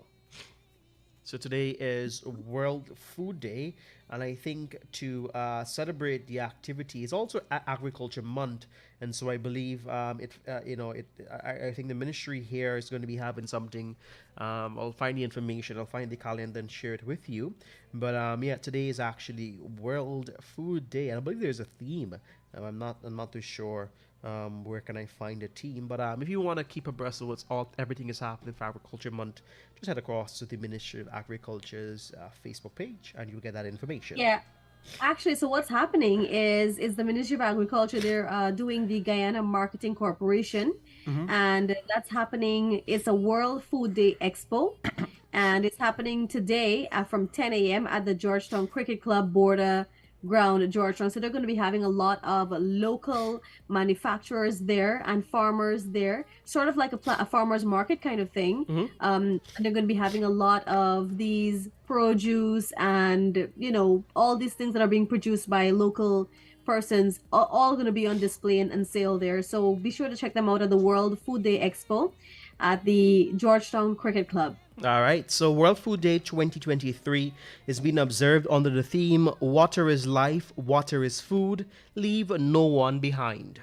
Speaker 1: So today is World Food Day, and I think to celebrate the activity, it's also Agriculture Month, and so I believe I think the ministry here is going to be having something. I'll find the information, I'll find the calendar and share it with you. But today is actually World Food Day, and I believe there's a theme. I'm not too sure Where can I find a team? But if you want to keep abreast of everything is happening for Agriculture Month, just head across to the Ministry of Agriculture's Facebook page, and you'll get that information.
Speaker 2: Yeah. Actually, so what's happening is the Ministry of Agriculture, they're doing the Guyana Marketing Corporation, and that's happening. It's a World Food Day Expo, and it's happening today from 10 a.m. at the Georgetown Cricket Club Border Ground, Georgetown. So they're going to be having a lot of local manufacturers there and farmers there, sort of like a farmer's market kind of thing. And they're going to be having a lot of these produce and, all these things that are being produced by local persons, all going to be on display and sale there. So be sure to check them out at the World Food Day Expo at the Georgetown Cricket Club.
Speaker 1: All right, so World Food Day 2023 is being observed under the theme Water is Life, Water is Food, Leave No One Behind.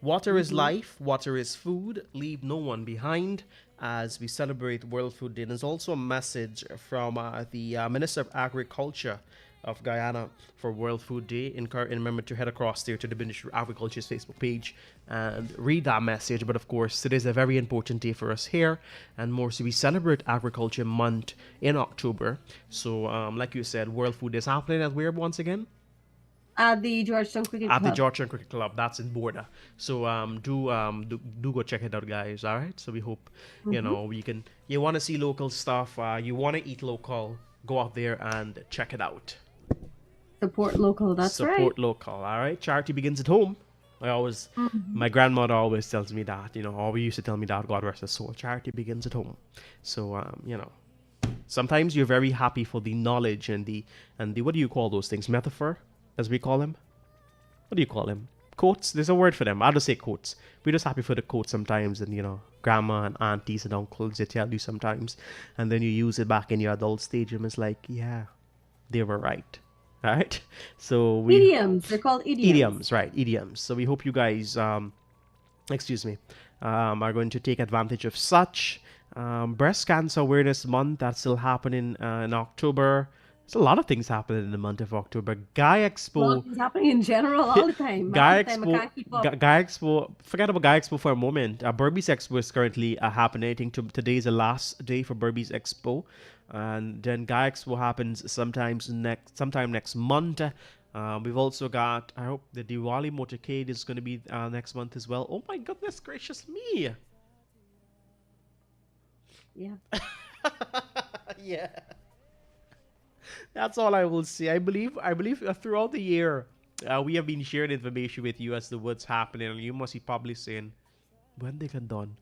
Speaker 1: Water is life, water is food, leave no one behind, as we celebrate World Food Day. And there's also a message from the Minister of Agriculture of Guyana for World Food Day. And remember to head across there to the Ministry of Agriculture's Facebook page and read that message. But of course, it is a very important day for us here, and more so we celebrate Agriculture Month in October. So like you said, World Food Day is happening at where once again?
Speaker 2: At the Georgetown Cricket Club.
Speaker 1: At the Georgetown Cricket Club. That's in Border. So do go check it out, guys. All right. So we hope you want to see local stuff. You want to eat local. Go out there and check it out.
Speaker 2: Support local. That's right.
Speaker 1: Support local. All right. Charity begins at home. My grandmother always tells me that. Always used to tell me that. God rest her soul. Charity begins at home. So sometimes you're very happy for the knowledge and the what do you call those things? Metaphor, as we call them. What do you call them? Quotes. There's a word for them. I'll just say quotes. We're just happy for the quotes sometimes, and grandma and aunties and uncles, they tell you sometimes, and then you use it back in your adult stage, and it's like, yeah, they were right. All right. So
Speaker 2: idioms. They're called idioms.
Speaker 1: Idioms, right? Idioms. So we hope you guys, are going to take advantage of such. Breast Cancer Awareness Month, that's still happening in October. There's a lot of things happening in the month of October. Guy Expo.
Speaker 2: Well, it's happening in general all the time.
Speaker 1: Guy Expo. Forget about Guy Expo for a moment. Burmese Expo is currently happening. I think today is the last day for Burmese Expo, and then Guy Expo happens sometime next month. We've also got, I hope the Diwali motorcade is going to be next month as well. Oh my goodness gracious me!
Speaker 2: Yeah.
Speaker 1: Yeah. That's all I will say. I believe throughout the year, we have been sharing information with you as to what's happening, and you must be probably saying, when they can done.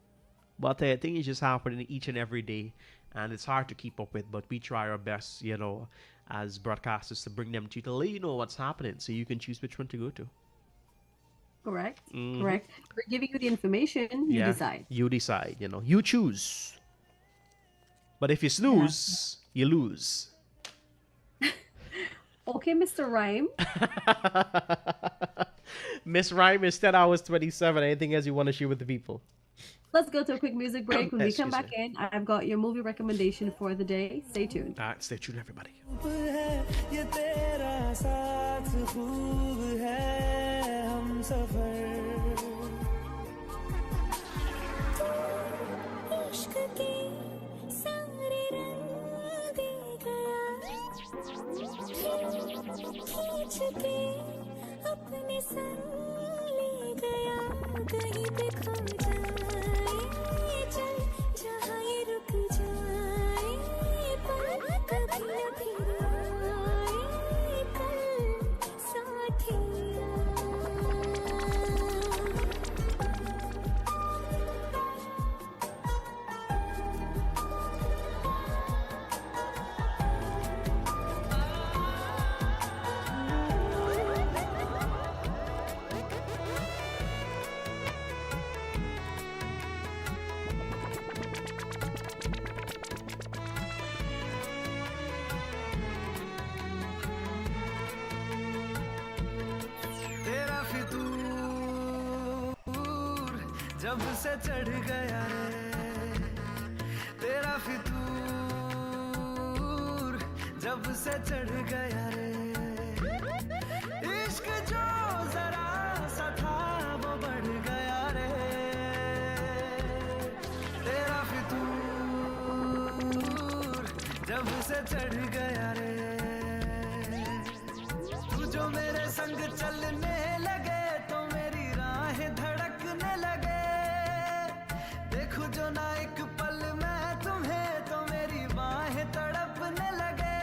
Speaker 1: But I think it's just happening each and every day, and it's hard to keep up with, but we try our best, as broadcasters, to bring them to you to let you know what's happening, so you can choose which one to go to.
Speaker 2: Correct. Correct. We're giving you the information. You decide.
Speaker 1: You decide. You choose. But if you snooze, you lose.
Speaker 2: Okay, Mr. Rhyme.
Speaker 1: Miss Rhyme is 10 hours 27. Anything else you want to share with the people?
Speaker 2: Let's go to a quick music break. When we come back in, I've got your movie recommendation for the day. Stay tuned.
Speaker 1: All right, stay tuned, everybody.
Speaker 4: खींच के अपने संग ले गया कहीं पे खो जाए चल जहाँ ये रुक जाए पर कभी न फिर आए कल साथिया
Speaker 3: जब से चढ़ गया रे तेरा फितूर जब से चढ़ गया रे इश्क जो जरा सा था वो बढ़ गया से चढ़ गया रे तू जो मेरे संग चलने लगे तो मेरी राहें धड़कने लगे देखो जो ना एक पल मैं तुम्हें तो मेरी बाहें तड़पने लगे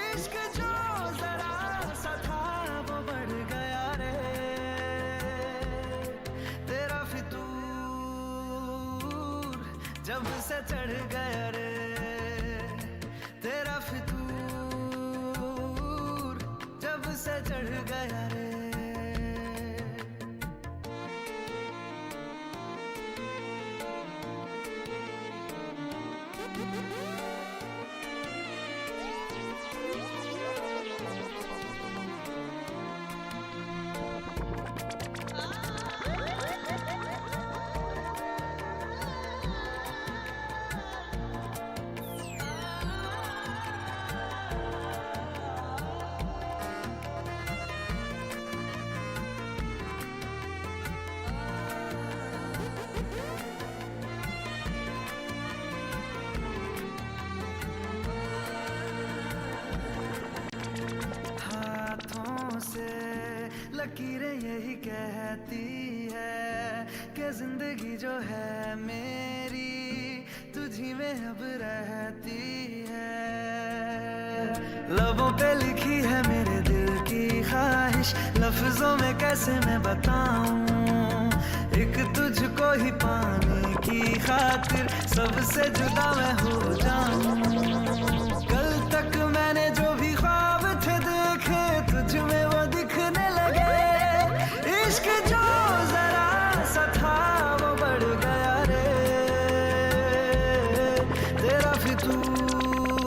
Speaker 3: इश्क जो जरा सा था वो बढ़ गया रे तेरा फितूर जब से चढ़ गया रे तेरा फितूर जब से चढ़ गया रे लकीरें यही कहती है कि जिंदगी जो है मेरी तुझी में अब रहती है लबों पे लिखी है मेरे दिल की ख्वाहिश लफ्जों में कैसे मैं बताऊं एक तुझको ही पाने की खातिर सबसे जुदा मैं हो जाऊं कल तक मैंने जो भी ख्वाब थे देखे तुझ में वो दिखने लगे इश्क जो जरा सा था वो बढ़ गया रे तेरा फितूर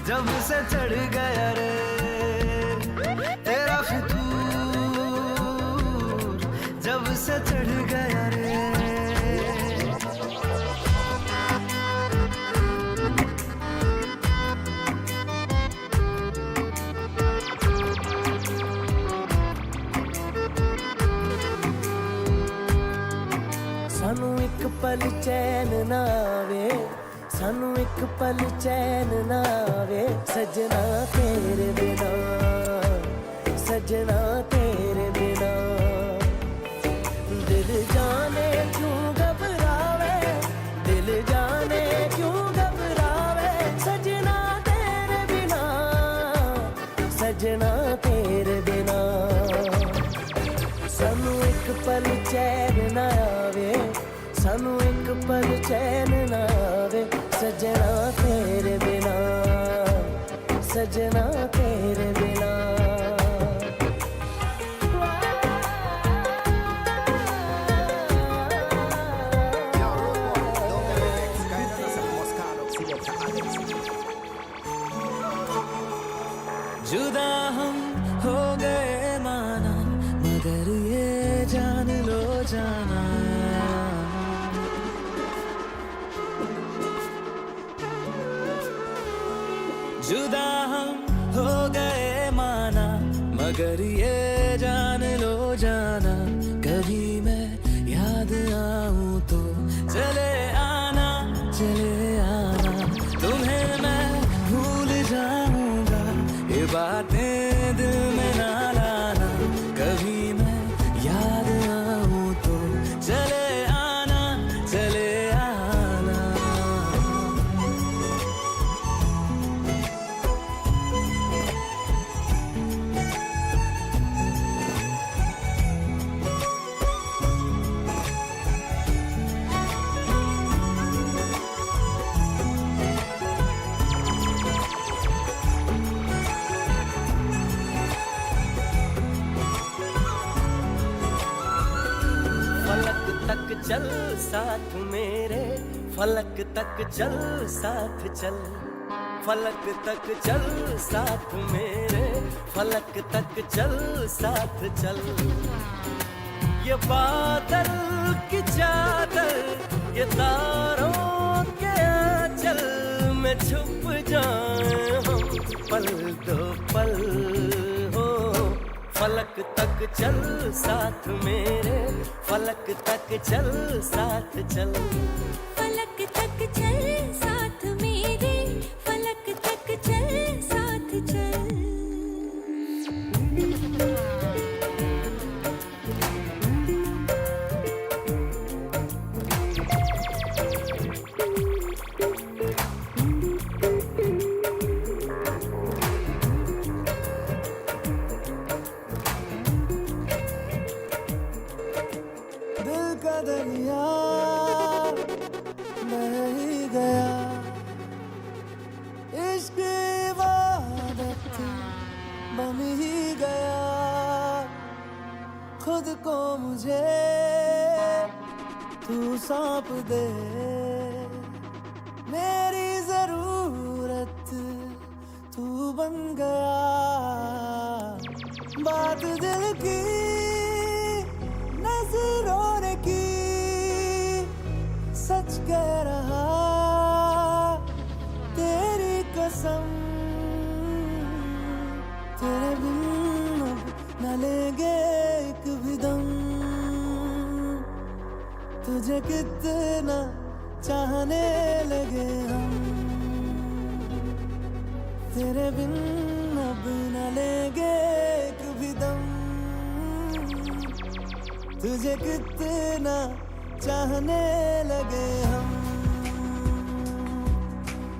Speaker 3: जब से चढ़ गया रे तेरा फितूर जब से चढ़ गया रे
Speaker 6: सानू एक पल चैन ना आवे सानू एक पल चैन ना आवे सजना तेरे बिना सजना तेरे बिना दिल जाने क्यों घबरावे दिल जाने क्यों घबरावे सजना तेरे बिना सजना तेरे बिना सानू एक पल चैन ना आवे सानू एक पल चैन ना आवे सजना तेरे बिना सजना तेरे बिना
Speaker 3: जुदा हम हो गए माना मगर ये जान लो जाना जुदा हम हो गए माना मगर ये जान लो जाना कभी मैं याद आऊं तो चले आना तुम्हें मैं भूल जाऊंगा ये बातें दिल में ना लाना कभी मैं याद आऊं तो चले आना
Speaker 6: तक चल साथ मेरे फलक तक चल साथ चल फलक तक चल साथ मेरे फलक तक चल साथ चल ये बादल की चादर ये तारों के आंचल में छुप जाए हम पल दो पल हो फलक तक चल साथ मेरे फलक तक चल साथ चल
Speaker 4: फलक तक चल साथ मेरे
Speaker 3: थी चैन दिल का दरिया बह ही गया इश्क इबादत बन ही गया खुद को मुझे तू सौंप दे मेरी जरूरत तू बन गया बात दिल की नजरों ने की सच कह रहा तेरी कसम तेरे बिन अब न लेंगे एक भी दम तुझे कितना चाहने लगे हम तेरे बिन अब न लेंगे एक भी दम तुझे कितना चाहने लगे हम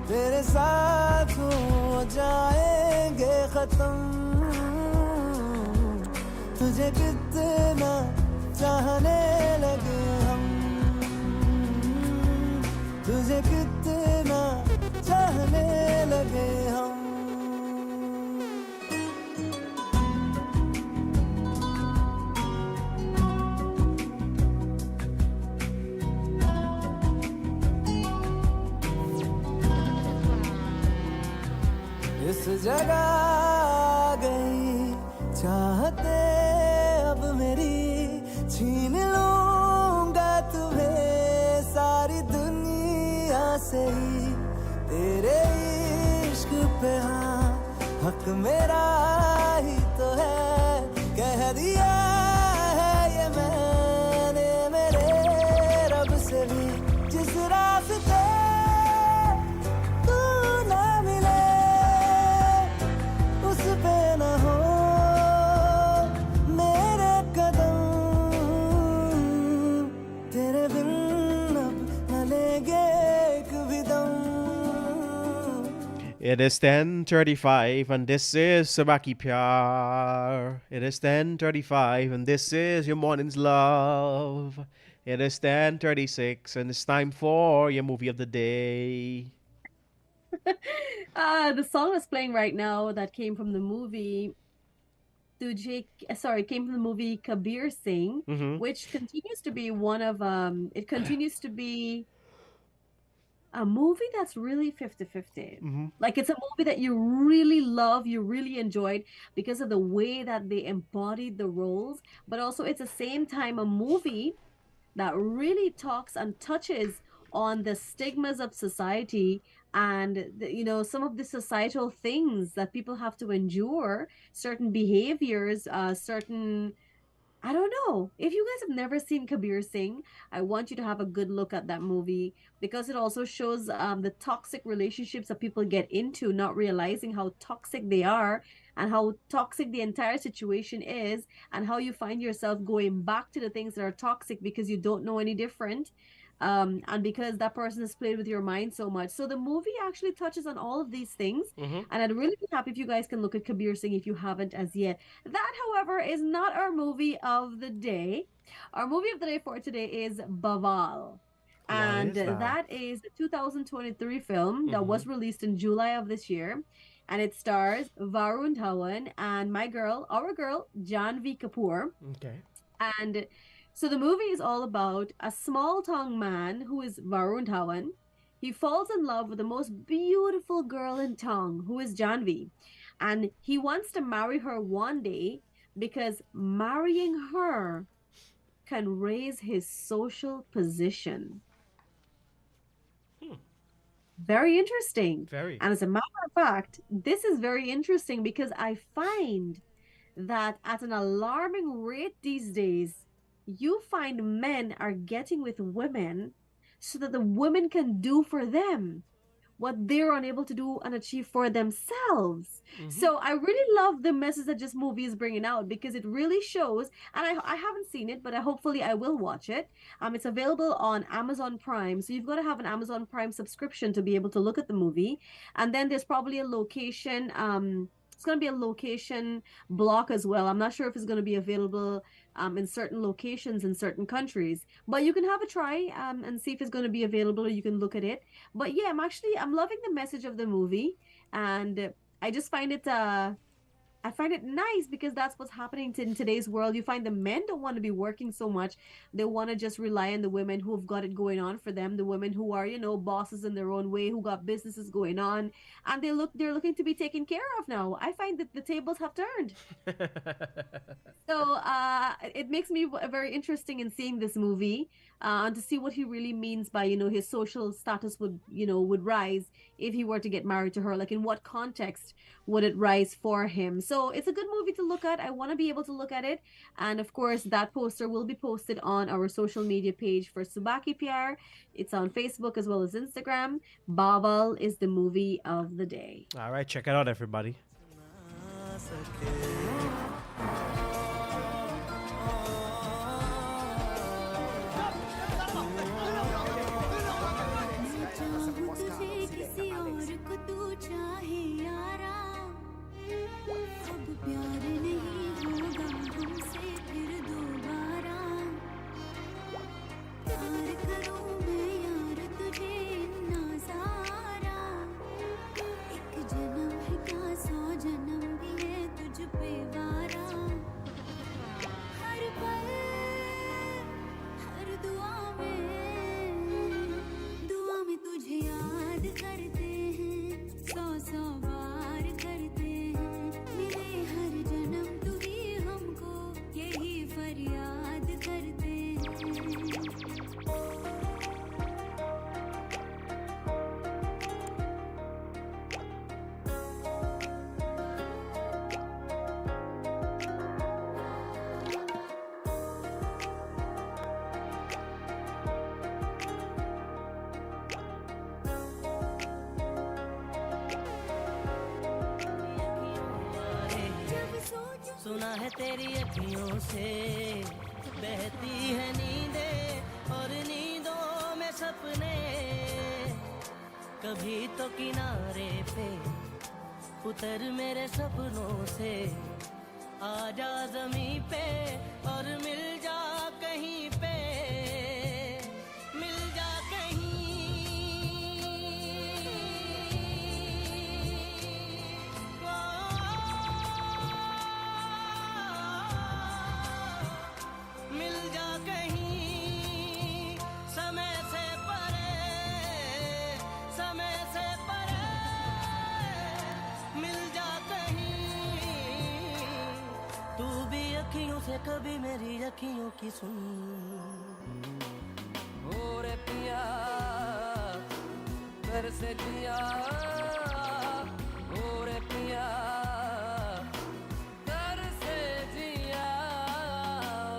Speaker 3: तेरे साथ हो जाएंगे खत्म तुझे कितना चाहने लगे हम तुझे कितना चाहने लगे हम इस जगह आ गई चाहते अब मेरी छीन लूंगा तुम्हें सारी दुनिया से ही तेरे इश्क पे हाँ हक मेरा ही तो है कह दिया है ये मैंने मेरे रब से भी जिस रास्ते तू ना मिले उस पे न हो मेरे कदम तेरे बिन अब न लेंगे एक भी दम
Speaker 1: It is 10:35 and this is Subah Pyar. It is 10:35 and this is your morning's love. It is 10:36 and it's time for your movie of the day.
Speaker 2: The song that's playing right now that came from the movie came from the movie Kabir Singh,
Speaker 1: Mhm.
Speaker 2: which continues to be one of it continues to be a movie that's really 50-50.
Speaker 1: Mhm.
Speaker 2: Like it's a movie that you really love, you really enjoyed because of the way that they embodied the roles, but also it's the same time a movie that really talks and touches on the stigmas of society and some of the societal things that people have to endure, certain behaviors, certain I don't know. If you guys have never seen Kabir Singh, I want you to have a good look at that movie because it also shows the toxic relationships that people get into, not realizing how toxic they are and how toxic the entire situation is, and how you find yourself going back to the things that are toxic because you don't know any different. And because that person has played with your mind so much. So the movie actually touches on all of these things.
Speaker 1: Mhm.
Speaker 2: And I'd really be happy if you guys can look at Kabir Singh if you haven't as yet. That, however, is not our movie of the day. Our movie of the day for today is Baval. And
Speaker 1: is that?
Speaker 2: that is a 2023 film that was released in July of this year. And it stars Varun Dhawan and our girl, Janvi Kapoor.
Speaker 1: Okay.
Speaker 2: And so the movie is all about a small town man who is Varun Dhawan. He falls in love with the most beautiful girl in town, who is Janvi. And he wants to marry her one day because marrying her can raise his social position. Very interesting.
Speaker 1: Very.
Speaker 2: And as a matter of fact, this is very interesting because I find that at an alarming rate these days, you find men are getting with women so that the women can do for them. what they're unable to do and achieve for themselves. So I really love the message that this movie is bringing out, because it really shows, and I haven't seen it, but hopefully I will watch it. It's available on Amazon Prime, so you've got to have an Amazon Prime subscription to be able to look at the movie. And then there's probably a location, it's going to be a location block as well. I'm not sure if it's going to be available in certain locations in certain countries, but you can have a try and see if it's going to be available, or you can look at it. But yeah, I'm loving the message of the movie, and I just find it I find it nice, because that's what's happening in today's world. You find the men don't want to be working so much. They want to just rely on the women who have got it going on for them, the women who are, bosses in their own way, who got businesses going on, and they're looking to be taken care of now. I find that the tables have turned. So it makes me very interesting in seeing this movie, and to see what he really means by, his social status would rise if he were to get married to her. Like, in what context would it rise for him? So it's a good movie to look at. I want to be able to look at it. And of course, that poster will be posted on our social media page for Subah Pyar. It's on Facebook as well as Instagram. Babal is the movie of the day.
Speaker 1: All right, check it out, everybody.
Speaker 6: सुना है तेरी अखियों से बहती है नींदें और नींदों में सपने कभी तो किनारे पे उतर मेरे सपनों से आजा ज़मीं पे और मिल जा कहीं पे मिल जा से कभी मेरी अखियों की सुन ओ रे पिया घर से जिया ओ रे पिया घर से जिया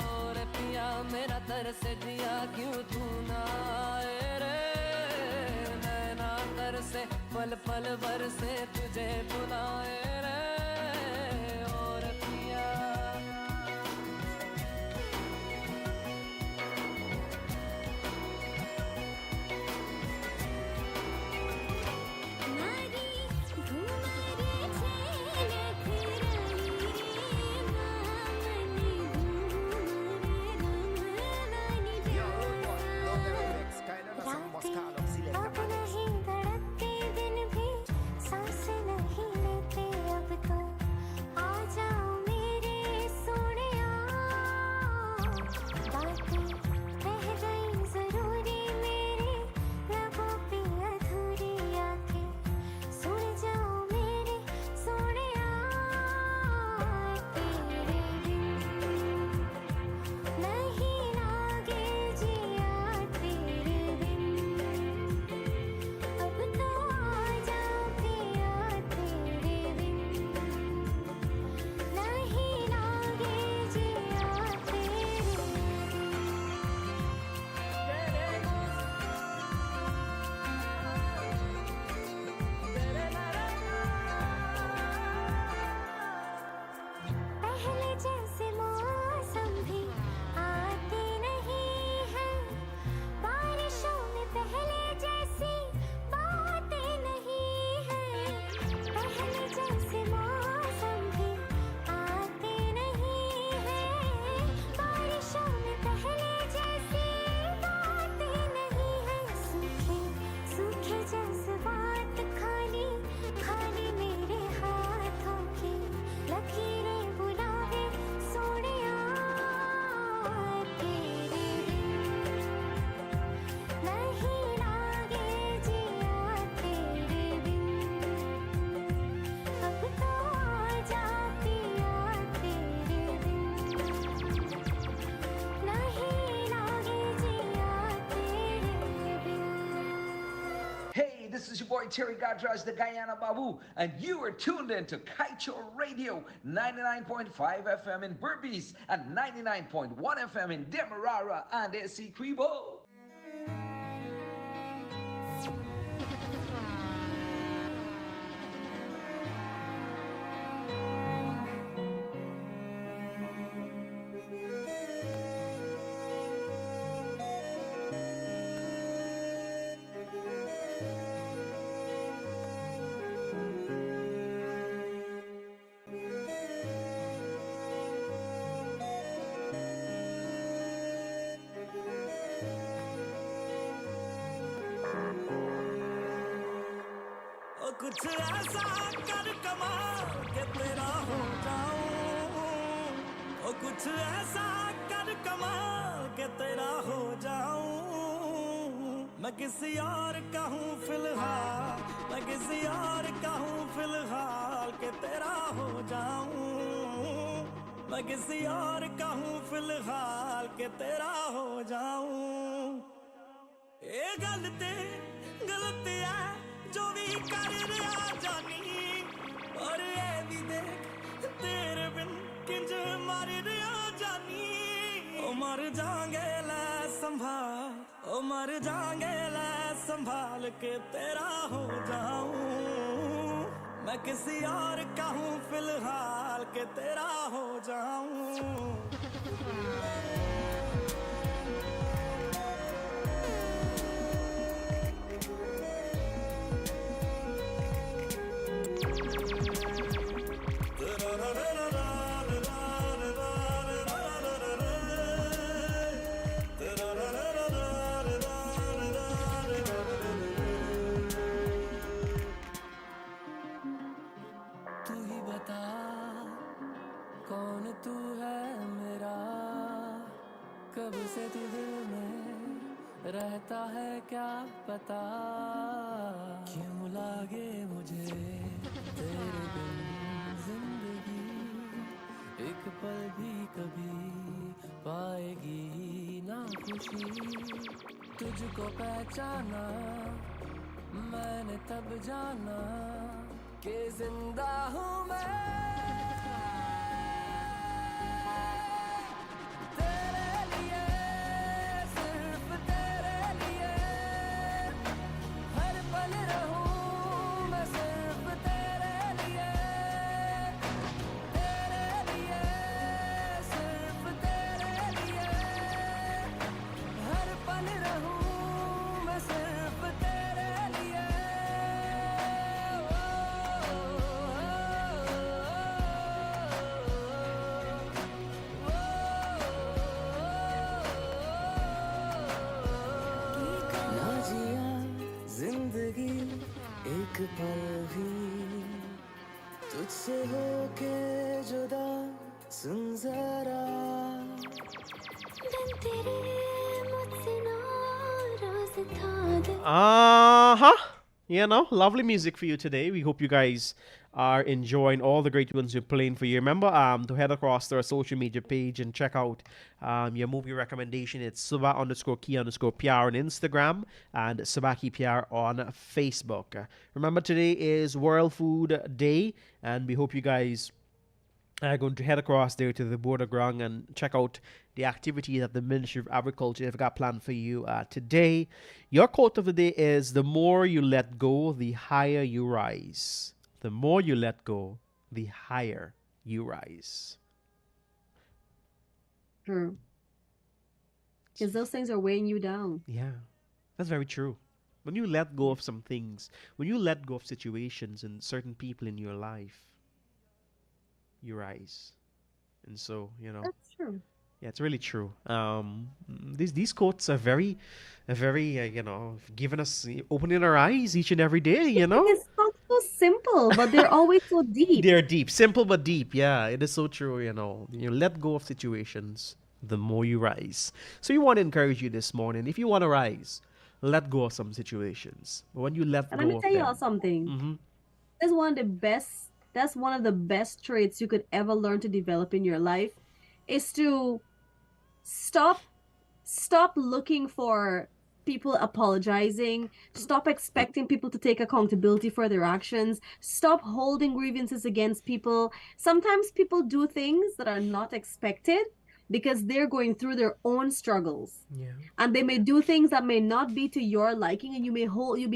Speaker 6: ओ रे पिया मेरा तर से जिया क्यों तू ना आए रे नैना तर से पल पल भर से तुझे बुलाए रे
Speaker 4: अब नहीं धड़कते दिन भी सांस नहीं लेते
Speaker 7: boy Terry Gadras, the Guyana Babu, and you are tuned in to Kaieteur Radio, 99.5 FM in Berbice and 99.1 FM in Demerara and Essequibo.
Speaker 3: कुछ ऐसा कर कमाल के तेरा हो जाऊं, ओ कुछ ऐसा कर कमाल के तेरा हो जाऊं, मैं किसी और का हूँ फिलहाल, मैं किसी और का हूँ फिलहाल के तेरा हो जाऊं, मैं किसी और का हूँ फिलहाल के तेरा हो जाऊं। ये गलती है जो भी कर रहा जानी, और ये भी देख तेरे बिन किंज मर रहा जानी। ओ मर जाएंगे ले संभाल, ओ मर जाएंगे ले संभाल के तेरा हो जाऊं, मैं किसी और का हूँ फिलहाल के तेरा हो जाऊं। तू है मेरा, कब से तू दिल में रहता है क्या पता, क्यों लागे मुझे तेरे बिन जिंदगी, एक पल भी कभी पाएगी ना खुशी। तुझको पहचाना मैंने तब जाना कि जिंदा हूँ मैं एक पल भी तुझसे होके जुदा, सुन जरा दिन तेरे मुझसे नाराज था।
Speaker 1: You know, lovely music for you today. We hope you guys are enjoying all the great ones we're playing for you. Remember to head across to our social media page and check out your movie recommendation. It's Subah_Key_Pyar on Instagram and Pyar on Facebook. Remember, today is World Food Day, and we hope you guys are going to head across there to the border ground and check out the activity that the Ministry of Agriculture have got planned for you today. Your quote of the day is, the more you let go, the higher you rise. The more you let go, the higher you rise.
Speaker 2: True. Because those things are weighing you down.
Speaker 1: Yeah, that's very true. When you let go of some things, when you let go of situations and certain people in your life, you rise. And so, you know.
Speaker 2: That's true.
Speaker 1: Yeah, it's really true. These quotes are very, you know, giving us, opening our eyes each and every day, you know.
Speaker 2: It's not so simple, but they're always so deep.
Speaker 1: They're deep, simple but deep. Yeah, it is so true, you know. You let go of situations, the more you rise. So we want to encourage you this morning. If you want to rise, let go of some situations. But when you let
Speaker 2: and
Speaker 1: go
Speaker 2: let me
Speaker 1: of
Speaker 2: tell
Speaker 1: them,
Speaker 2: you all something.
Speaker 1: Mm-hmm.
Speaker 2: That's one of the best traits you could ever learn to develop in your life, is to stop looking for people apologizing. Stop expecting people to take accountability for their actions. Stop holding grievances against people. Sometimes people do things that are not expected because they're going through their own struggles.
Speaker 1: Yeah.
Speaker 2: And they may do things that may not be to your liking, and you may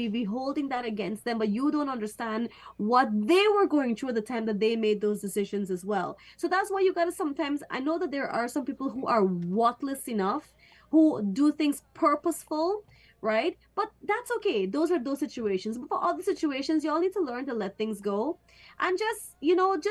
Speaker 2: be holding that against them, but you don't understand what they were going through at the time that they made those decisions as well. So that's why you gotta sometimes, I know that there are some people who are worthless enough, who do things purposeful, right? But that's okay. Those are those situations. But for other situations, you all need to learn to let things go and just, you don't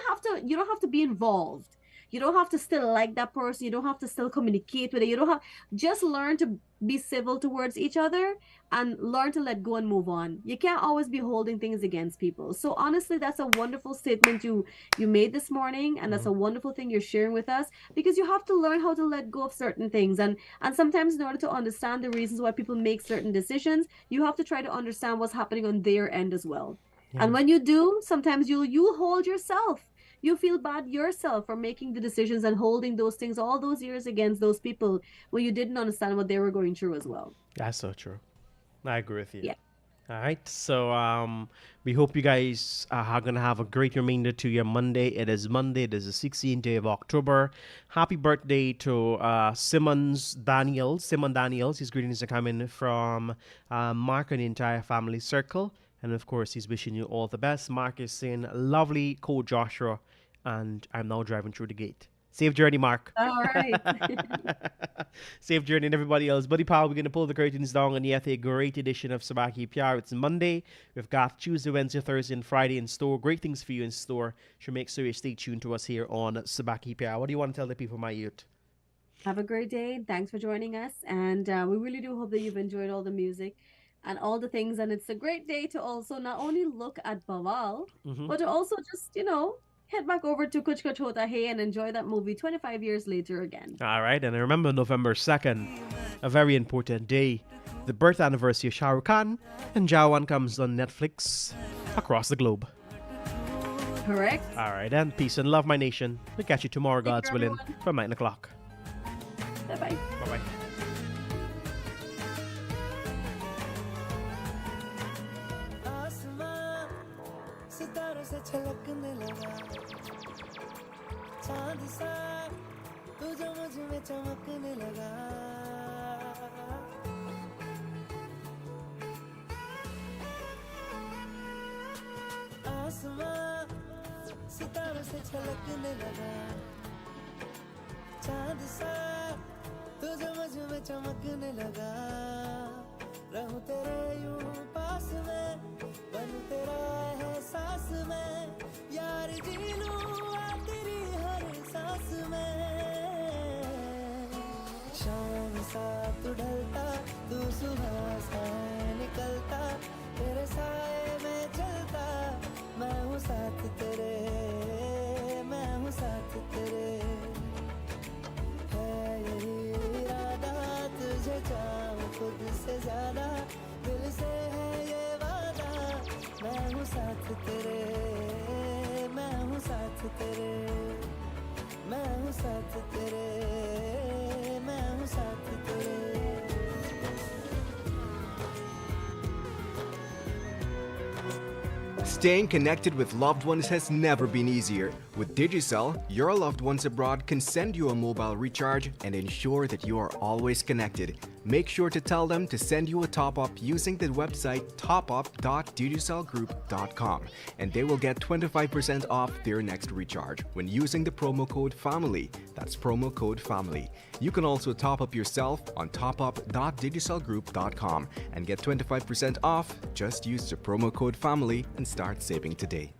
Speaker 2: have to be involved. You don't have to still like that person. You don't have to still communicate with it. You don't have, just learn to be civil towards each other and learn to let go and move on. You can't always be holding things against people. So honestly, that's a wonderful statement you made this morning, and that's a wonderful thing you're sharing with us, because you have to learn how to let go of certain things. And sometimes in order to understand the reasons why people make certain decisions, you have to try to understand what's happening on their end as well.
Speaker 1: Yeah.
Speaker 2: And when you do, sometimes you'll hold yourself. You feel bad yourself for making the decisions and holding those things all those years against those people when you didn't understand what they were going through as well.
Speaker 1: That's so true. I agree with you.
Speaker 2: Yeah.
Speaker 1: All right. So we hope you guys are going to have a great remainder to your Monday. It is Monday. It is the 16th day of October. Happy birthday to Simon Daniels. His greetings are coming from Mark and the entire family circle. And of course, he's wishing you all the best. Mark is saying, lovely Code Joshua, and I'm now driving through the gate. Safe journey, Mark.
Speaker 2: All right.
Speaker 1: Safe journey and everybody else. Buddy Pal, we're going to pull the curtains down on yet a great edition of Subah Pyar. It's Monday. We've got Tuesday, Wednesday, Thursday, and Friday in store. Great things for you in store. So make sure you stay tuned to us here on Subah Pyar. What do you want to tell the people, my youth?
Speaker 2: Have a great day. Thanks for joining us. And we really do hope that you've enjoyed all the music and all the things. And it's a great day to also not only look at Bawal, but to also just, head back over to Kuch Kuch Hota Hai and enjoy that movie 25 years later again.
Speaker 1: All right. And I remember November 2nd, a very important day, the birth anniversary of Shah Rukh Khan, and Jawan comes on Netflix across the globe.
Speaker 2: Correct.
Speaker 1: All right. And peace and love, my nation. We'll catch you tomorrow, God's willing, from 9 o'clock.
Speaker 2: Bye-bye.
Speaker 1: Bye-bye.
Speaker 3: सितारों से छलकने लगा चांद सा तू जो मुझ में चमकने लगा आसमां सितारों से छलकने लगा चांद सा तू जो मुझ में चमकने लगा रहूं तेरे यूं पास में बनूं तेरा एहसास में यार जी लूं आ तेरी हर सांस में शाम सा तू ढलता तू सुबह सा निकलता तेरे साए में चलता मैं हूँ साथ तेरे मैं हूँ साथ तेरे है यही इरादा तुझे चाहूं खुद से ज्यादा दिल से है ये वादा मैं हूँ साथ तेरे मैं हूँ साथ तेरे मैं हूँ साथ तेरे मैं हूँ साथ तेरे
Speaker 9: Staying connected with loved ones has never been easier. With Digicel, your loved ones abroad can send you a mobile recharge and ensure that you are always connected. Make sure to tell them to send you a top-up using the website topup.digicelgroup.com, and they will get 25% off their next recharge when using the promo code FAMILY. That's promo code FAMILY. You can also top up yourself on topup.digicelgroup.com and get 25% off. Just use the promo code FAMILY and start saving today.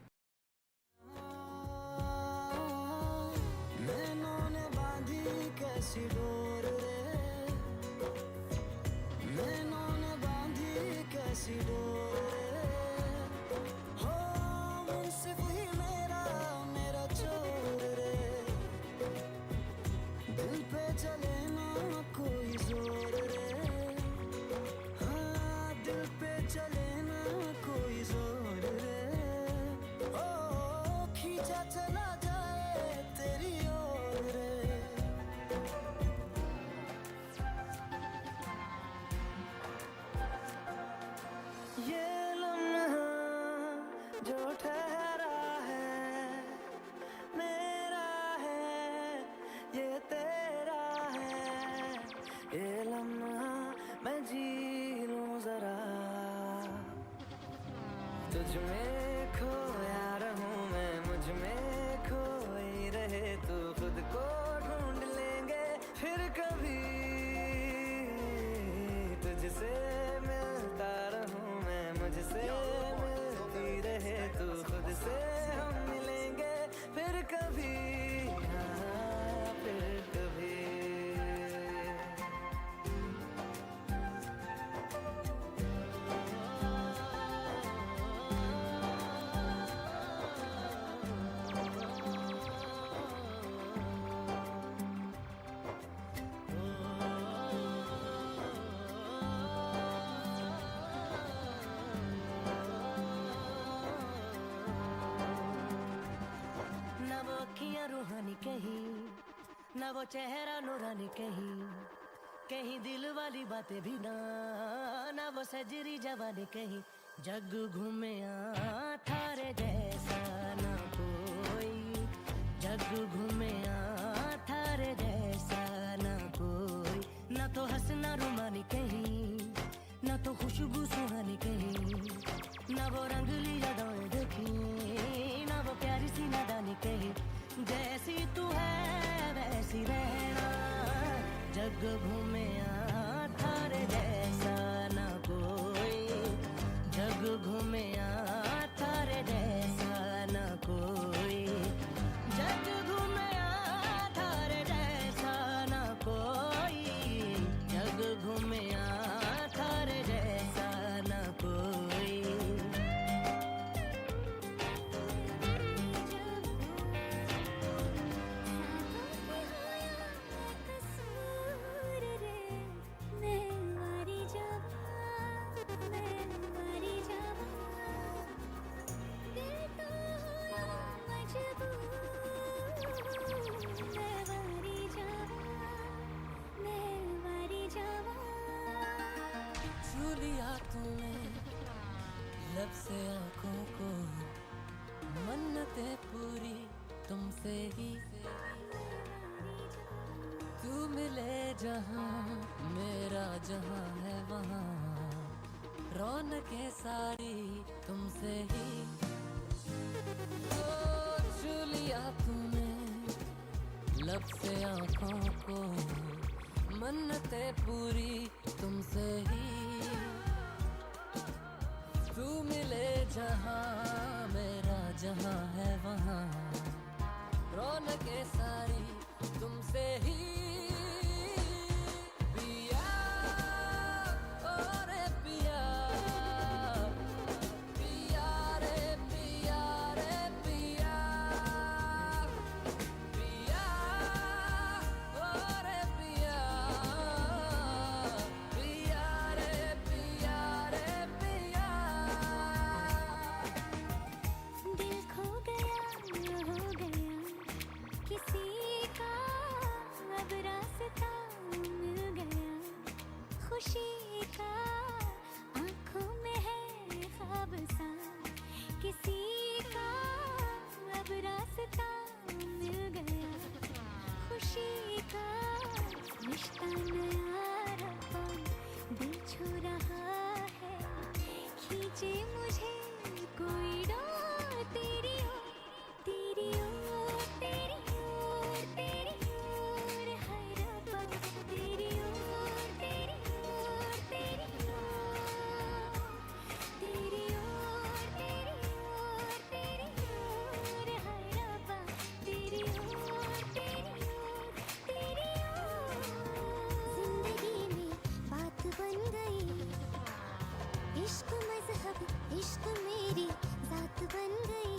Speaker 6: तुझ में खोया रहूं मैं, मुझ में खोई रहे तू, खुद को ढूंढ लेंगे फिर कभी, तुझसे मिलता रहूं मैं, मुझसे मिलती रहे तू, खुद से हम मिलेंगे फिर कभी, हाँ फिर कभी। ना वो अखियां रूहानी कहीं, ना वो चेहरा नूरानी कहीं, कहीं दिल वाली बातें भी ना, ना वो सजरी जवानी कहीं, जग घूमे थारे जैसा ना कोई, जग घूमे थारे जैसा ना कोई, ना तो हंसना रुमानी कहीं, ना तो खुशबू सुहानी कहीं, ना वो रंगली यादें देखी, ना वो प्यारी सी नादानी कहीं, जैसी तू है वैसी रहना, जग घूमे थारे जैसा ना कोई, जग घूमे थारे जैसा ना कोई, जग घूमे थारे जैसा ना कोई, जग घूमे थारे जैसा ना कोई। छू लिया तूने लब से आंखों को, मन्नतें पूरी तुमसे ही, तू मिले जहां मेरा जहां है वहां, रौनकें सारी तुमसे ही, छू लिया तूने लब से आंखों को, मन्नतें पूरी तुमसे ही, तू मिले जहां मेरा जहां है वहां, रौनकें सारी तुमसे ही। पिया ओ रे पिया, पिया रे पिया रे पिया, पिया ओ रे पिया, पिया रे पिया रे पिया।
Speaker 4: दिल खो गया हो गया किसी का, अब रास्ता मिल गया खुशी का, आंखों में है ख्वाब सा किसी का, अब रास्ता मिल गया खुशी का, रिश्ता नया रहा दिल छू रहा है, खींचे मुझे कोई डोर तेरी ओर, तेरी ओर, तेरी ओर, तेरी ओर, हाय रब्बा तेरी ओर, तेरी ओर, तेरी ओर, तेरी ओर, तेरी ओर, तेरी ओर, हाय रब्बा तेरी ओर, तेरी ओर, तेरी ओर। जिंदगी में बात बन गई, इश्क मजहब इश्क मेरी जात बन गई,